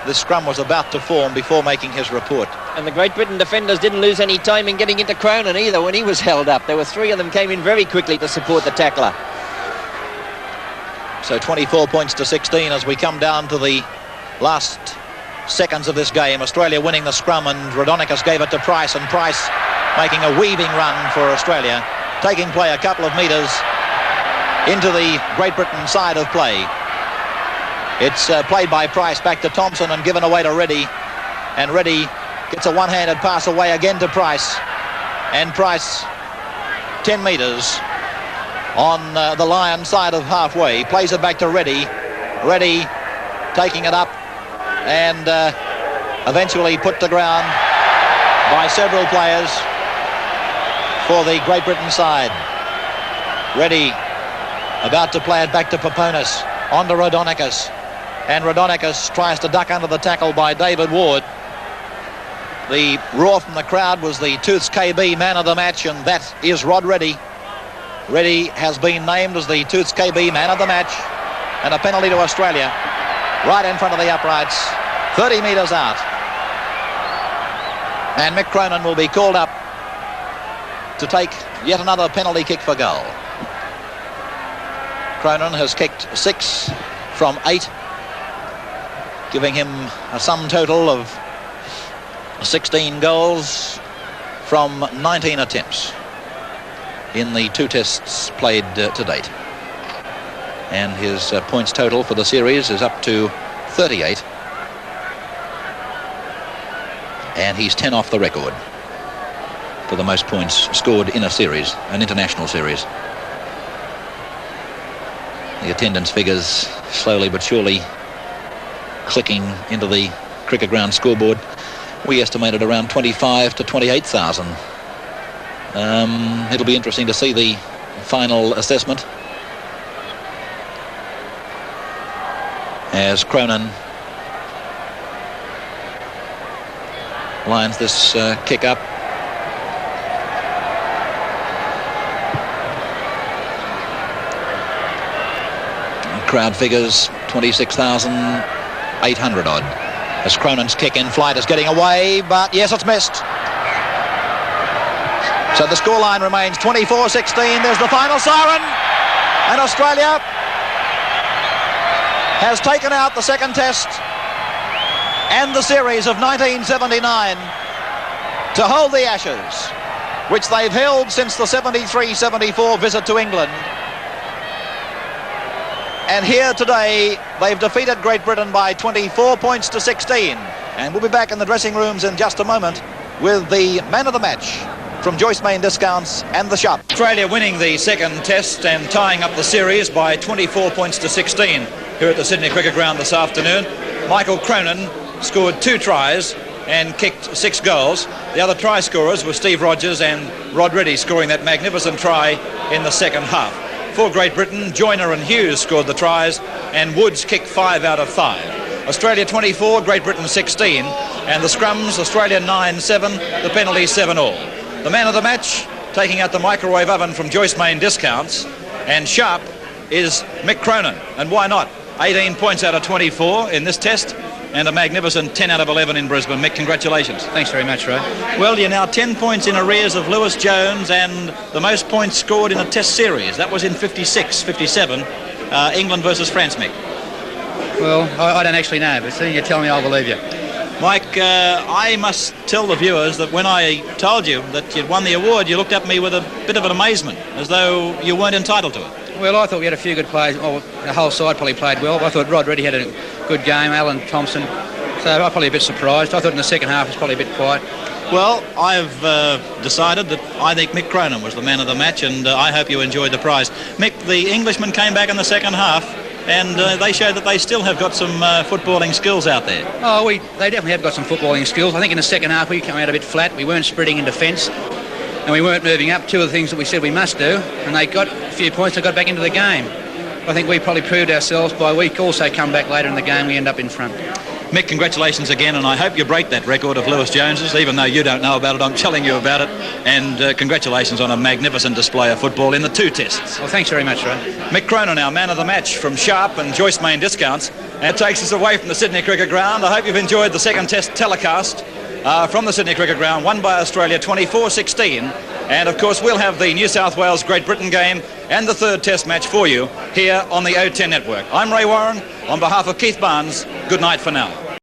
the scrum was about to form before making his report. And the Great Britain defenders didn't lose any time in getting into Cronin either when he was held up. There were 3 of them came in very quickly to support the tackler. So 24 points to 16 as we come down to the last seconds of this game. Australia winning the scrum, and Raudonikis gave it to Price, and Price making a weaving run for Australia, taking play a couple of metres into the Great Britain side of play. It's played by Price back to Thompson and given away to Reddy, and Reddy gets a one-handed pass away again to Price, and Price 10 metres on the Lion side of halfway, plays it back to Reddy. Reddy taking it up and eventually put to ground by several players for the Great Britain side. Reddy about to play it back to Paponis, on to Raudonikis, and Raudonikis tries to duck under the tackle by David Ward. The roar from the crowd was the Tooths KB man of the match, and that is Rod Reddy. Reddy has been named as the Tooths KB man of the match, and a penalty to Australia right in front of the uprights, 30 metres out. And Mick Cronin will be called up to take yet another penalty kick for goal. Cronin has kicked 6 from 8, giving him a sum total of 16 goals from 19 attempts in the 2 tests played to date. And his points total for the series is up to 38. And he's 10 off the record for the most points scored in a series, an international series. The attendance figures slowly but surely clicking into the cricket ground scoreboard. We estimated around 25 to 28,000. It'll be interesting to see the final assessment as Cronin lines this kick up. Crowd figures 26,800 odd. As Cronin's kick in flight is getting away, but yes, it's missed. So the scoreline remains 24-16. There's the final siren. And Australia has taken out the second test and the series of 1979 to hold the Ashes, which they've held since the 73-74 visit to England. And here today, they've defeated Great Britain by 24 points to 16. And we'll be back in the dressing rooms in just a moment with the man of the match from Joyce Main Discounts and the shop. Australia winning the second test and tying up the series by 24 points to 16 here at the Sydney Cricket Ground this afternoon. Michael Cronin scored 2 tries and kicked 6 goals. The other try scorers were Steve Rogers and Rod Reddy, scoring that magnificent try in the second half. For Great Britain, Joyner and Hughes scored the tries and Woods kicked 5 out of 5. Australia 24, Great Britain 16, and the scrums, Australia 9-7, the penalties 7-all. The man of the match, taking out the microwave oven from Joyce Main Discounts, and sharp is Mick Cronin. And why not? 18 points out of 24 in this test, and a magnificent 10 out of 11 in Brisbane. Mick, congratulations. Thanks very much, Ray. Well, you're now 10 points in arrears of Lewis Jones and the most points scored in a test series. That was in 56, 57, England versus France, Mick. Well, I don't actually know, but seeing you tell me, I'll believe you. Mike, I must tell the viewers that when I told you that you'd won the award, you looked at me with a bit of an amazement, as though you weren't entitled to it. Well, I thought we had a few good players. Oh, the whole side probably played well. I thought Rod Reddy had a good game, Alan Thompson. So I'm probably a bit surprised. I thought in the second half it was probably a bit quiet. Well, I've decided that I think Mick Cronin was the man of the match, and I hope you enjoyed the prize. Mick, the Englishman came back in the second half, and they showed that they still have got some footballing skills out there. Oh, they definitely have got some footballing skills. I think in the second half we came out a bit flat. We weren't spreading in defence, and we weren't moving up. 2 of the things that we said we must do, and they got a few points and got back into the game. I think we probably proved ourselves by we also come back later in the game. We end up in front. Mick, congratulations again, and I hope you break that record of Lewis Jones's. Even though you don't know about it, I'm telling you about it. And congratulations on a magnificent display of football in the 2 tests. Well, thanks very much, Ray. Mick Cronin, our man of the match from Sharp and Joyce Main Discounts. And it takes us away from the Sydney Cricket Ground. I hope you've enjoyed the second test telecast from the Sydney Cricket Ground, won by Australia 24-16. And of course we'll have the New South Wales Great Britain game and the 3rd test match for you here on the O10 network. I'm Ray Warren. On behalf of Keith Barnes, good night for now.